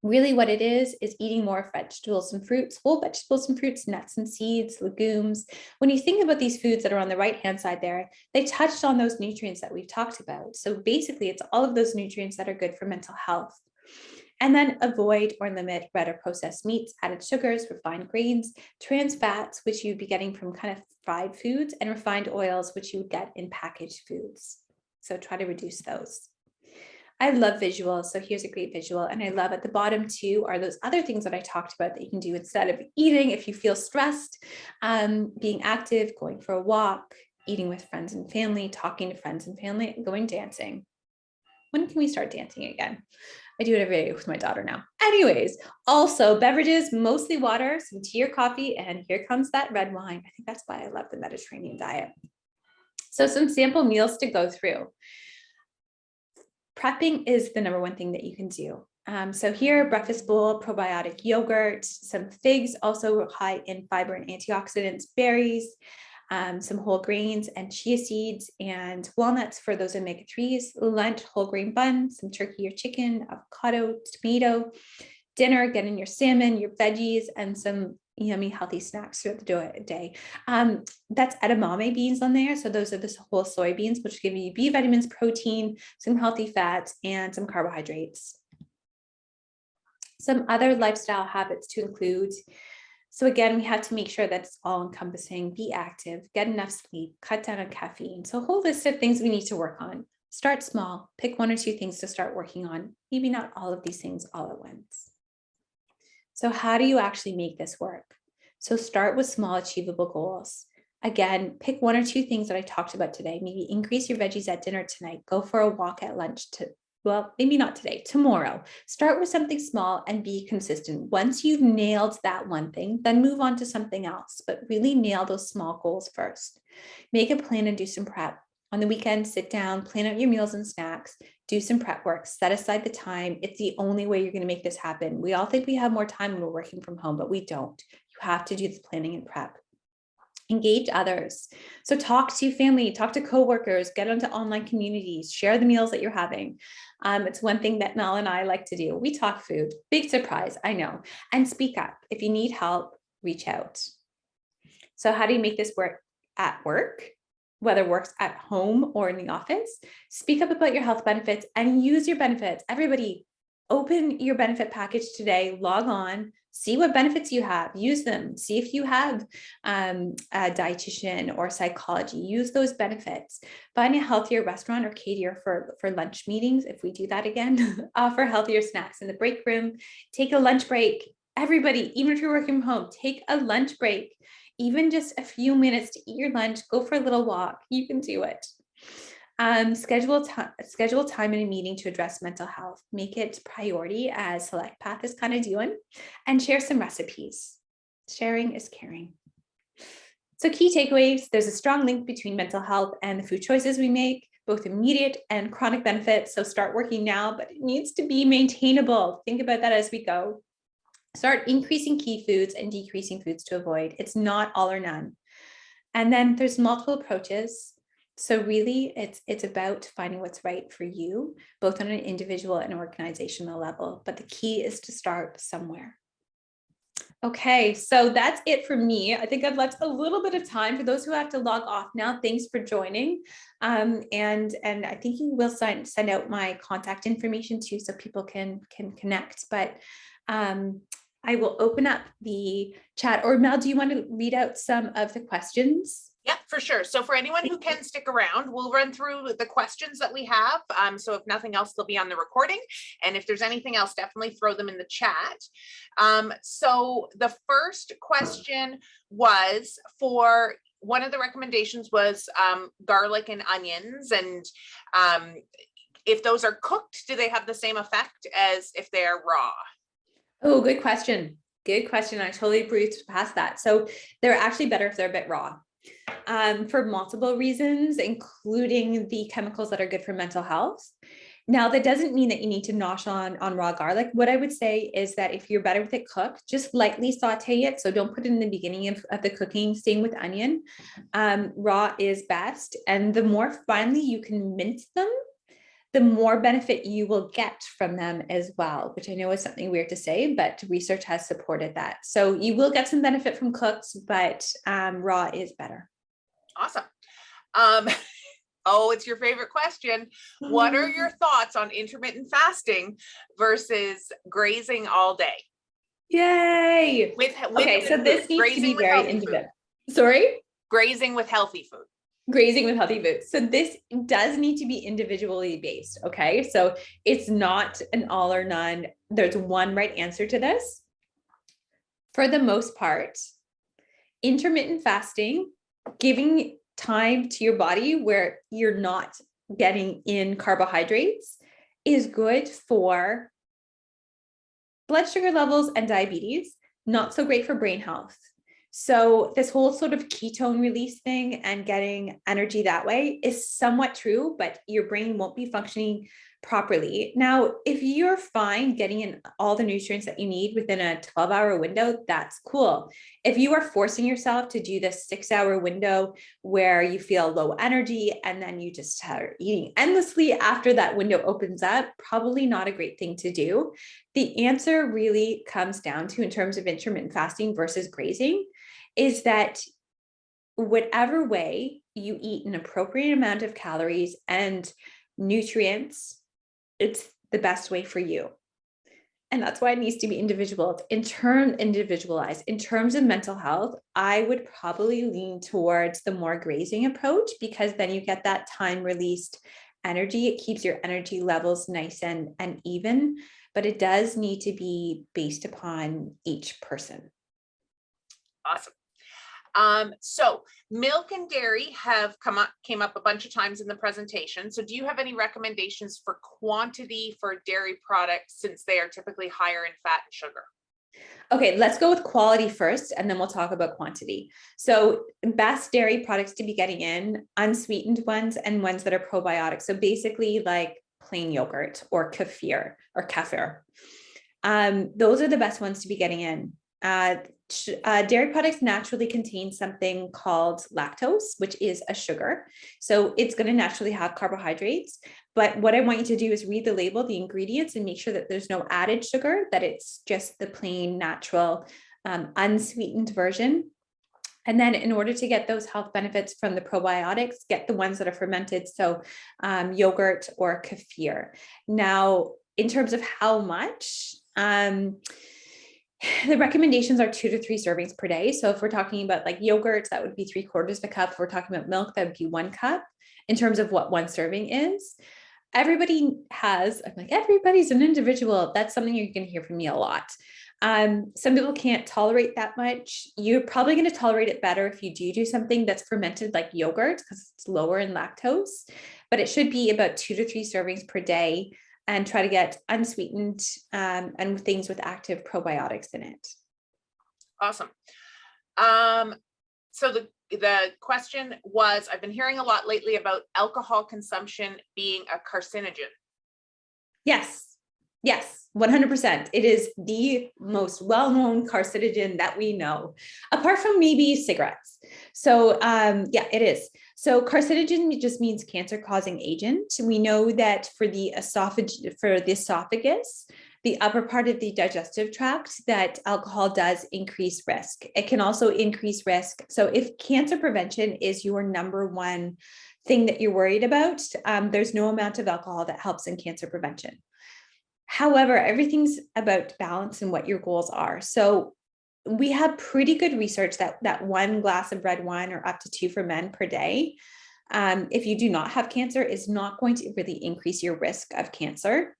Really what it is eating more vegetables and fruits, whole vegetables and fruits, nuts and seeds, legumes. When you think about these foods that are on the right-hand side there, they touched on those nutrients that we've talked about. So basically it's all of those nutrients that are good for mental health. And then avoid or limit red or processed meats, added sugars, refined grains, trans fats, which you'd be getting from kind of fried foods, and refined oils, which you would get in packaged foods. So try to reduce those. I love visuals, so here's a great visual, and I love at the bottom too are those other things that I talked about that you can do instead of eating if you feel stressed, being active, going for a walk, eating with friends and family, talking to friends and family, and going dancing. When can we start dancing again? I do it every day with my daughter now. Anyways, also beverages, mostly water, some tea or coffee, and here comes that red wine. I think that's why I love the Mediterranean diet. So some sample meals to go through. Prepping is the number one thing that you can do. So here, breakfast bowl, probiotic yogurt, some figs, also high in fiber and antioxidants, berries, some whole grains and chia seeds and walnuts for those omega-3s, lunch, whole grain bun, some turkey or chicken, avocado, tomato, dinner, get in your salmon, your veggies, and some yummy healthy snacks throughout the day. That's edamame beans on there. So those are the whole soybeans, which give you B vitamins, protein, some healthy fats, and some carbohydrates. Some other lifestyle habits to include. So again, we have to make sure that it's all encompassing, be active, get enough sleep, cut down on caffeine. So a whole list of things we need to work on. Start small, pick one or two things to start working on, maybe not all of these things all at once. So how do you actually make this work? So start with small achievable goals. Again, pick one or two things that I talked about today. Maybe increase your veggies at dinner tonight, go for a walk at lunch well, maybe not today, tomorrow. Start with something small and be consistent. Once you've nailed that one thing, then move on to something else, but really nail those small goals first. Make a plan and do some prep. On the weekend, sit down, plan out your meals and snacks, do some prep work, set aside the time. It's the only way you're going to make this happen. We all think we have more time when we're working from home, but we don't. You have to do the planning and prep. Engage others. So talk to family, talk to coworkers, get onto online communities, share the meals that you're having. It's one thing that Mel and I like to do. We talk food, big surprise, I know, and speak up. If you need help, reach out. So how do you make this work at work? Whether works at home or in the office, speak up about your health benefits and use your benefits. Everybody, open your benefit package today, log on, see what benefits you have, use them, see if you have a dietitian or psychology, use those benefits. Find a healthier restaurant or cater for lunch meetings, if we do that again, offer healthier snacks in the break room, take a lunch break. Everybody, even if you're working from home, take a lunch break. Even just a few minutes to eat your lunch, go for a little walk, you can do it. Schedule time in a meeting to address mental health. Make it priority, as Select Path is kind of doing, and share some recipes. Sharing is caring. So key takeaways, there's a strong link between mental health and the food choices we make, both immediate and chronic benefits. So start working now, but it needs to be maintainable. Think about that as we go. Start increasing key foods and decreasing foods to avoid. It's not all or none. And then there's multiple approaches. So really it's about finding what's right for you, both on an individual and organizational level. But the key is to start somewhere. Okay, so that's it for me. I think I've left a little bit of time for those who have to log off now. Thanks for joining. And I think you will send out my contact information too, so people can connect. But I will open up the chat. Or Mel, do you want to read out some of the questions? Yeah, for sure. So for anyone who can stick around, we'll run through the questions that we have. So if nothing else, they'll be on the recording. And if there's anything else, definitely throw them in the chat. So the first question was for one of the recommendations was garlic and onions. And if those are cooked, do they have the same effect as if they are raw? Oh, good question. Good question. I totally breezed past that. So they're actually better if they're a bit raw. For multiple reasons, including the chemicals that are good for mental health. Now, that doesn't mean that you need to nosh on raw garlic. What I would say is that if you're better with it cooked, just lightly saute it. So don't put it in the beginning of the cooking. Same with onion. Raw is best. And the more finely you can mince them, the more benefit you will get from them as well, which I know is something weird to say, but research has supported that. So you will get some benefit from cooked, but raw is better. Awesome. Oh, it's your favorite question. What are your thoughts on intermittent fasting versus grazing all day? Yay. Okay, so this needs to be very individual. Sorry? Grazing with healthy food. Grazing with healthy food. So this does need to be individually based. Okay. So it's not an all or none. There's one right answer to this. For the most part, intermittent fasting, giving time to your body where you're not getting in carbohydrates, is good for blood sugar levels and diabetes, not so great for brain health. So this whole sort of ketone release thing and getting energy that way is somewhat true, but your brain won't be functioning properly. Now, if you're fine getting in all the nutrients that you need within a 12-hour window, that's cool. If you are forcing yourself to do this 6-hour window where you feel low energy and then you just start eating endlessly after that window opens up, probably not a great thing to do. The answer really comes down to, in terms of intermittent fasting versus grazing, is that whatever way you eat an appropriate amount of calories and nutrients, it's the best way for you. And that's why it needs to be individualized. In terms of mental health, I would probably lean towards the more grazing approach, because then you get that time released energy. It keeps your energy levels nice and even, but it does need to be based upon each person. Awesome. So milk and dairy came up a bunch of times in the presentation. So do you have any recommendations for quantity for dairy products, since they are typically higher in fat and sugar? Okay, let's go with quality first, and then we'll talk about quantity. So best dairy products to be getting in, unsweetened ones and ones that are probiotic. So basically like plain yogurt or kefir. Those are the best ones to be getting in. Dairy products naturally contain something called lactose, which is a sugar. So it's going to naturally have carbohydrates. But what I want you to do is read the label, the ingredients, and make sure that there's no added sugar, that it's just the plain, natural, unsweetened version. And then in order to get those health benefits from the probiotics, get the ones that are fermented. So yogurt or kefir. Now, in terms of how much, the recommendations are 2 to 3 servings per day. So if we're talking about like yogurts, that would be 3/4 of a cup. If we're talking about milk, that would be 1 cup in terms of what one serving is. Everybody's an individual. That's something you're going to hear from me a lot. Some people can't tolerate that much. You're probably going to tolerate it better if you do something that's fermented like yogurt, because it's lower in lactose, but it should be about 2 to 3 servings per day. And try to get unsweetened and things with active probiotics in it. Awesome. So the question was, I've been hearing a lot lately about alcohol consumption being a carcinogen. Yes, 100%. It is the most well-known carcinogen that we know, apart from maybe cigarettes. So yeah, it is. So carcinogen just means cancer-causing agent. We know that for the esophagus, the upper part of the digestive tract, that alcohol does increase risk. It can also increase risk. So if cancer prevention is your number one thing that you're worried about, there's no amount of alcohol that helps in cancer prevention. However, everything's about balance and what your goals are. So we have pretty good research that one glass of red wine or up to 2 for men per day, if you do not have cancer, is not going to really increase your risk of cancer.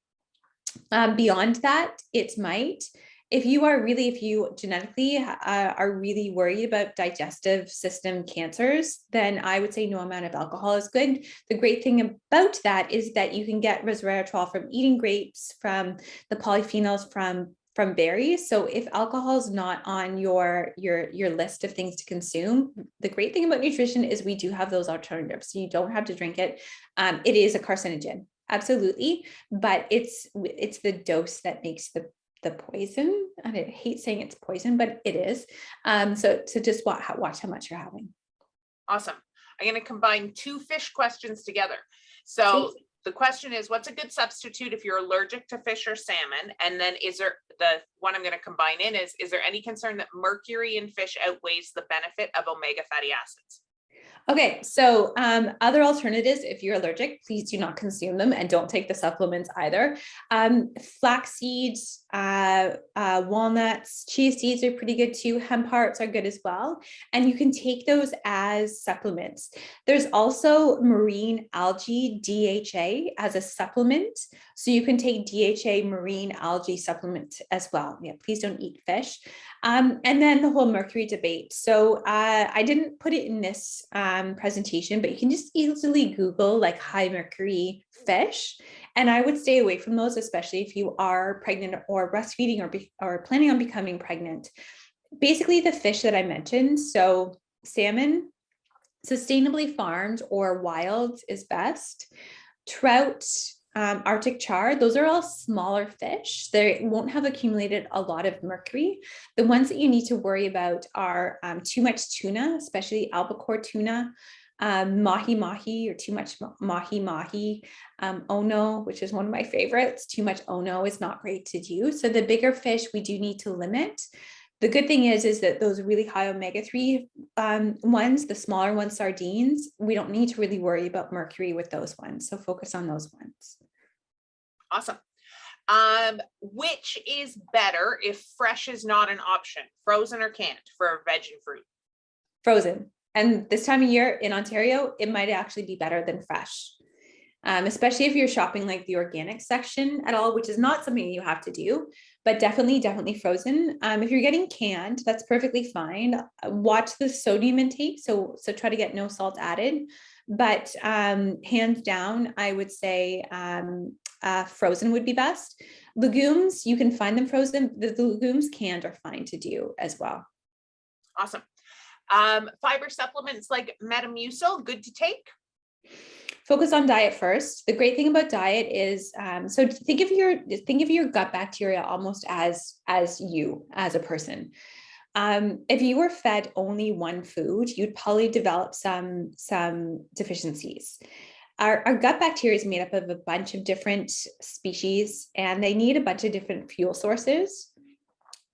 Beyond that, it might. If you genetically are really worried about digestive system cancers, then I would say no amount of alcohol is good. The great thing about that is that you can get resveratrol from eating grapes, from the polyphenols from berries. So if alcohol is not on your list of things to consume, the great thing about nutrition is we do have those alternatives. So you don't have to drink it. It is a carcinogen, absolutely, but it's the dose that makes the poison. And I hate saying it's poison, but it is. So just watch how much you're having. Awesome. I'm going to combine 2 fish questions together. So the question is, what's a good substitute if you're allergic to fish or salmon? And then the one I'm going to combine is there any concern that mercury in fish outweighs the benefit of omega fatty acids? Okay, so other alternatives, if you're allergic, please do not consume them and don't take the supplements either. Flax seeds, walnuts, chia seeds are pretty good too. Hemp hearts are good as well. And you can take those as supplements. There's also marine algae, DHA, as a supplement. So you can take DHA marine algae supplement as well. Yeah, please don't eat fish. And then the whole mercury debate. So I didn't put it in this presentation, but you can just easily Google like high mercury fish. And I would stay away from those, especially if you are pregnant or breastfeeding or planning on becoming pregnant. Basically the fish that I mentioned, so salmon, sustainably farmed or wild is best. Trout, Arctic char, those are all smaller fish. They won't have accumulated a lot of mercury. The ones that you need to worry about are too much tuna, especially albacore tuna, mahi-mahi or too much mahi-mahi, ono, which is one of my favorites. Too much ono is not great to do. So the bigger fish we do need to limit. The good thing is that those really high omega-3 ones, the smaller ones, sardines, we don't need to really worry about mercury with those ones. So focus on those ones. Awesome. Which is better if fresh is not an option, frozen or canned for veg and fruit? Frozen. And this time of year in Ontario, it might actually be better than fresh. Especially if you're shopping like the organic section at all, which is not something you have to do, but definitely frozen. If you're getting canned, that's perfectly fine. Watch the sodium intake. So try to get no salt added, but hands down, I would say frozen would be best. Legumes, you can find them frozen. The legumes canned are fine to do as well. Awesome. Fiber supplements like Metamucil, good to take? Focus on diet first. The great thing about diet is, so think of your gut bacteria almost as you as a person. If you were fed only one food, you'd probably develop some deficiencies. Our gut bacteria is made up of a bunch of different species, and they need a bunch of different fuel sources.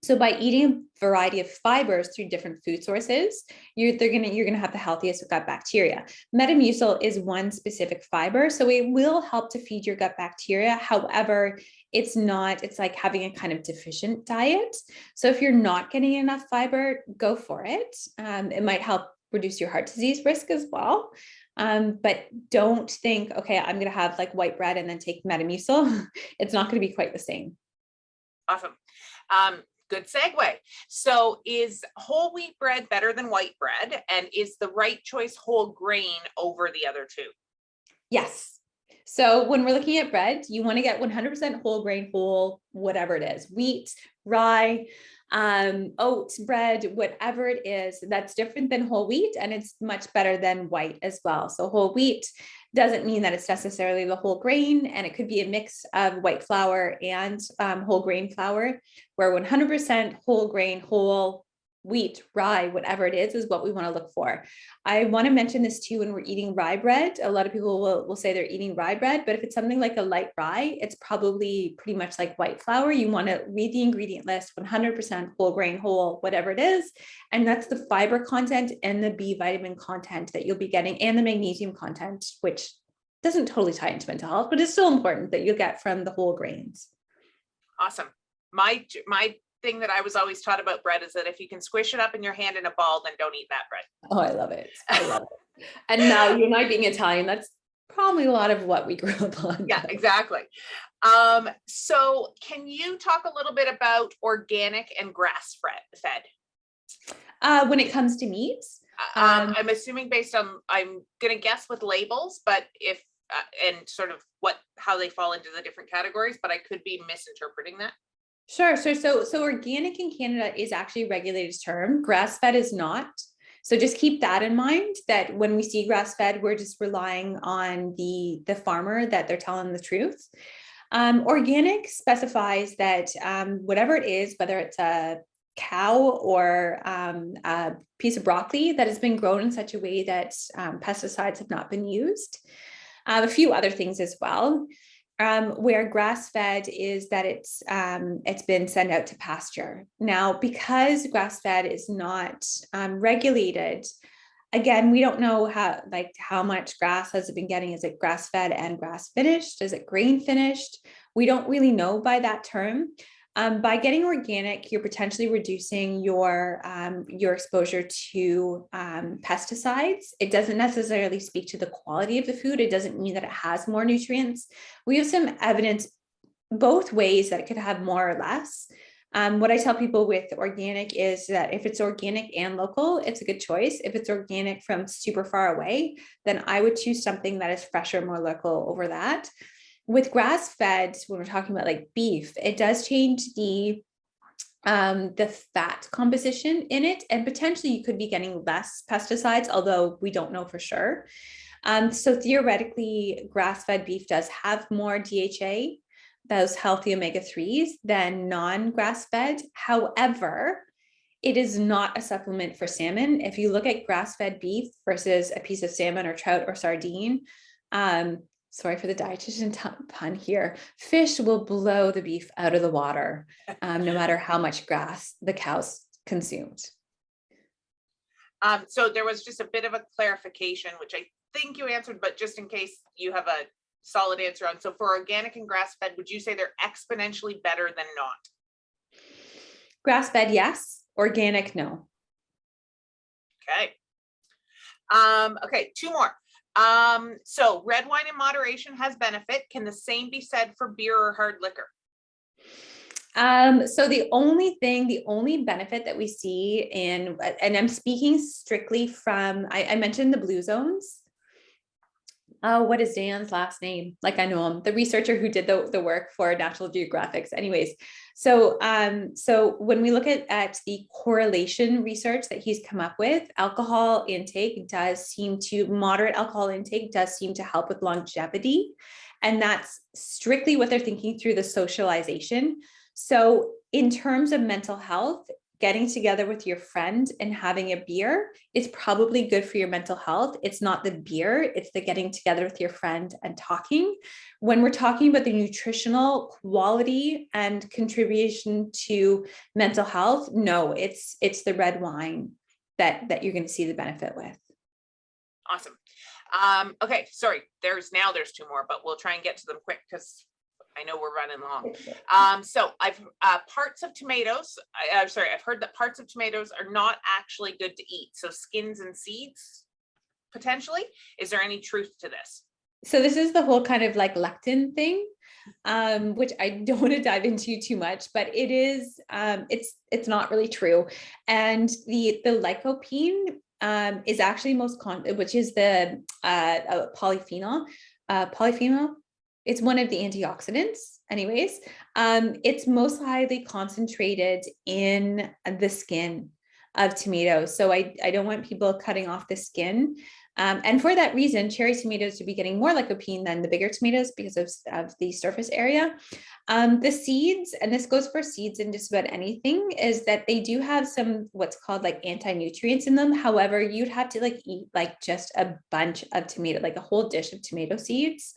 So by eating a variety of fibers through different food sources, you're gonna have the healthiest gut bacteria. Metamucil is one specific fiber, so it will help to feed your gut bacteria. However, it's like having a kind of deficient diet. So if you're not getting enough fiber, go for it. It might help reduce your heart disease risk as well. But don't think, okay, I'm gonna have like white bread and then take Metamucil. It's not gonna be quite the same. Awesome. Good segue. So is whole wheat bread better than white bread? And is the right choice whole grain over the other two? Yes. So when we're looking at bread, you want to get 100% whole grain, whole, whatever it is, wheat, rye, oats, bread, whatever it is, that's different than whole wheat, and it's much better than white as well. So whole wheat doesn't mean that it's necessarily the whole grain, and it could be a mix of white flour and whole grain flour, where 100% whole grain, whole wheat, rye, whatever it is what we want to look for. I want to mention this too when we're eating rye bread. A lot of people will say they're eating rye bread, but if it's something like a light rye, it's probably pretty much like white flour. You want to read the ingredient list, 100% whole grain, whole, whatever it is. And that's the fiber content and the B vitamin content that you'll be getting, and the magnesium content, which doesn't totally tie into mental health, but it's still important that you'll get from the whole grains. Awesome. My thing that I was always taught about bread is that if you can squish it up in your hand in a ball, then don't eat that bread. Oh, I love it. I love it. And now you and I being Italian, that's probably a lot of what we grew up on. Yeah, exactly. So can you talk a little bit about organic and grass fed? When it comes to meats, I'm assuming based on, I'm going to guess with labels, but if, and sort of how they fall into the different categories, but I could be misinterpreting that. Sure. So organic in Canada is actually a regulated term. Grass-fed is not. So just keep that in mind, that when we see grass-fed, we're just relying on the farmer, that they're telling the truth. Organic specifies that whatever it is, whether it's a cow or a piece of broccoli that has been grown in such a way that pesticides have not been used. A few other things as well. Where grass-fed is that it's been sent out to pasture. Now, because grass-fed is not regulated, again, we don't know how much grass has it been getting. Is it grass-fed and grass-finished? Is it grain-finished? We don't really know by that term. By getting organic, you're potentially reducing your exposure to pesticides. It doesn't necessarily speak to the quality of the food. It doesn't mean that it has more nutrients. We have some evidence both ways that it could have more or less. What I tell people with organic is that if it's organic and local, it's a good choice. If it's organic from super far away, then I would choose something that is fresher, more local over that. With grass-fed, when we're talking about like beef, it does change the fat composition in it, and potentially you could be getting less pesticides, although we don't know for sure. So theoretically, grass-fed beef does have more DHA, those healthy omega-3s, than non-grass-fed. However, it is not a supplement for salmon. If you look at grass-fed beef versus a piece of salmon or trout or sardine, sorry for the dietitian pun here, fish will blow the beef out of the water, no matter how much grass the cows consumed. So there was just a bit of a clarification, which I think you answered, but just in case you have a solid answer on. So for organic and grass-fed, would you say they're exponentially better than not? Grass-fed, yes. Organic, no. Okay. Okay, two more. So red wine in moderation has benefit. Can the same be said for beer or hard liquor? So the only benefit that we see in, and I'm speaking strictly from, I mentioned the blue zones. What is Dan's last name? Like, I know him, the researcher who did the work for National Geographic. Anyways, so when we look at the correlation research that he's come up with, moderate alcohol intake does seem to help with longevity. And that's strictly what they're thinking through the socialization. So in terms of mental health, getting together with your friend and having a beer is probably good for your mental health. It's not the beer, it's the getting together with your friend and talking. When we're talking about the nutritional quality and contribution to mental health, no, it's the red wine that you're going to see the benefit with. Awesome. Okay, sorry, there's two more, but we'll try and get to them quick because I know we're running long. So I've parts of tomatoes. I've heard that parts of tomatoes are not actually good to eat. So skins and seeds, potentially. Is there any truth to this? So this is the whole kind of like lectin thing, which I don't want to dive into too much, but it is, it's not really true. And the lycopene is actually which is the polyphenol. It's one of the antioxidants anyways. It's most highly concentrated in the skin of tomatoes. So I don't want people cutting off the skin. And for that reason, cherry tomatoes would be getting more lycopene than the bigger tomatoes because of the surface area. The seeds, and this goes for seeds in just about anything, is that they do have some what's called like anti-nutrients in them. However, you'd have to like eat like just a bunch of tomato, like a whole dish of tomato seeds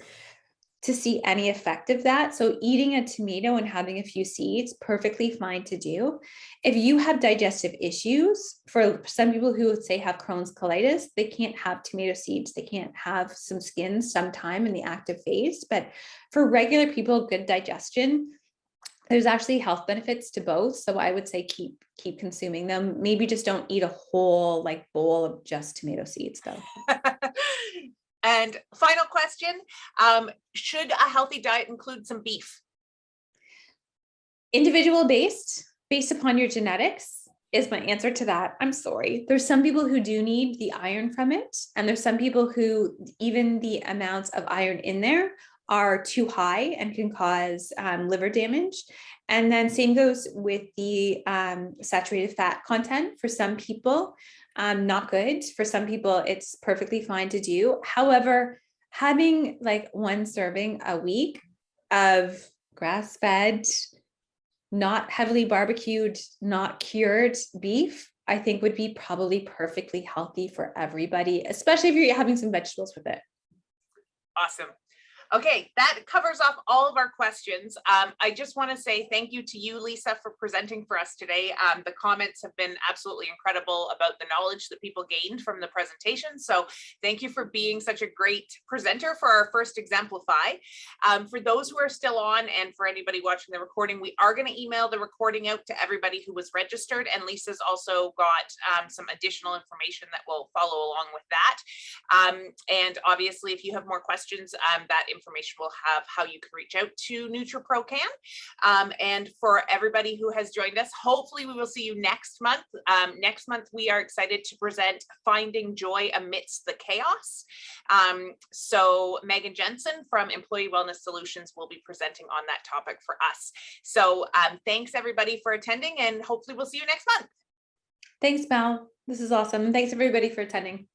to see any effect of that. So eating a tomato and having a few seeds, perfectly fine to do. If you have digestive issues, for some people who would say have Crohn's colitis, they can't have tomato seeds. They can't have some skins sometime in the active phase. But for regular people, good digestion, there's actually health benefits to both. So I would say keep consuming them. Maybe just don't eat a whole like bowl of just tomato seeds though. And final question, should a healthy diet include some beef? Individual based upon your genetics is my answer to that. I'm sorry. There's some people who do need the iron from it. And there's some people who even the amounts of iron in there are too high and can cause liver damage. And then same goes with the saturated fat content. For some people, not good. For some people, it's perfectly fine to do. However, having like one serving a week of grass-fed, not heavily barbecued, not cured beef, I think would be probably perfectly healthy for everybody, especially if you're having some vegetables with it. Awesome. Okay, that covers off all of our questions. I just want to say thank you to you, Lisa, for presenting for us today. The comments have been absolutely incredible about the knowledge that people gained from the presentation. So thank you for being such a great presenter for our first Exemplify. For those who are still on and for anybody watching the recording, we are going to email the recording out to everybody who was registered. And Lisa's also got some additional information that will follow along with that. And obviously, if you have more questions, that information will have how you can reach out to NutriProCan. And for everybody who has joined us, hopefully we will see you next month. Next month, we are excited to present Finding Joy Amidst the Chaos. So Megan Jensen from Employee Wellness Solutions will be presenting on that topic for us. So thanks everybody for attending, and hopefully we'll see you next month. Thanks, Mel. This is awesome. And thanks everybody for attending.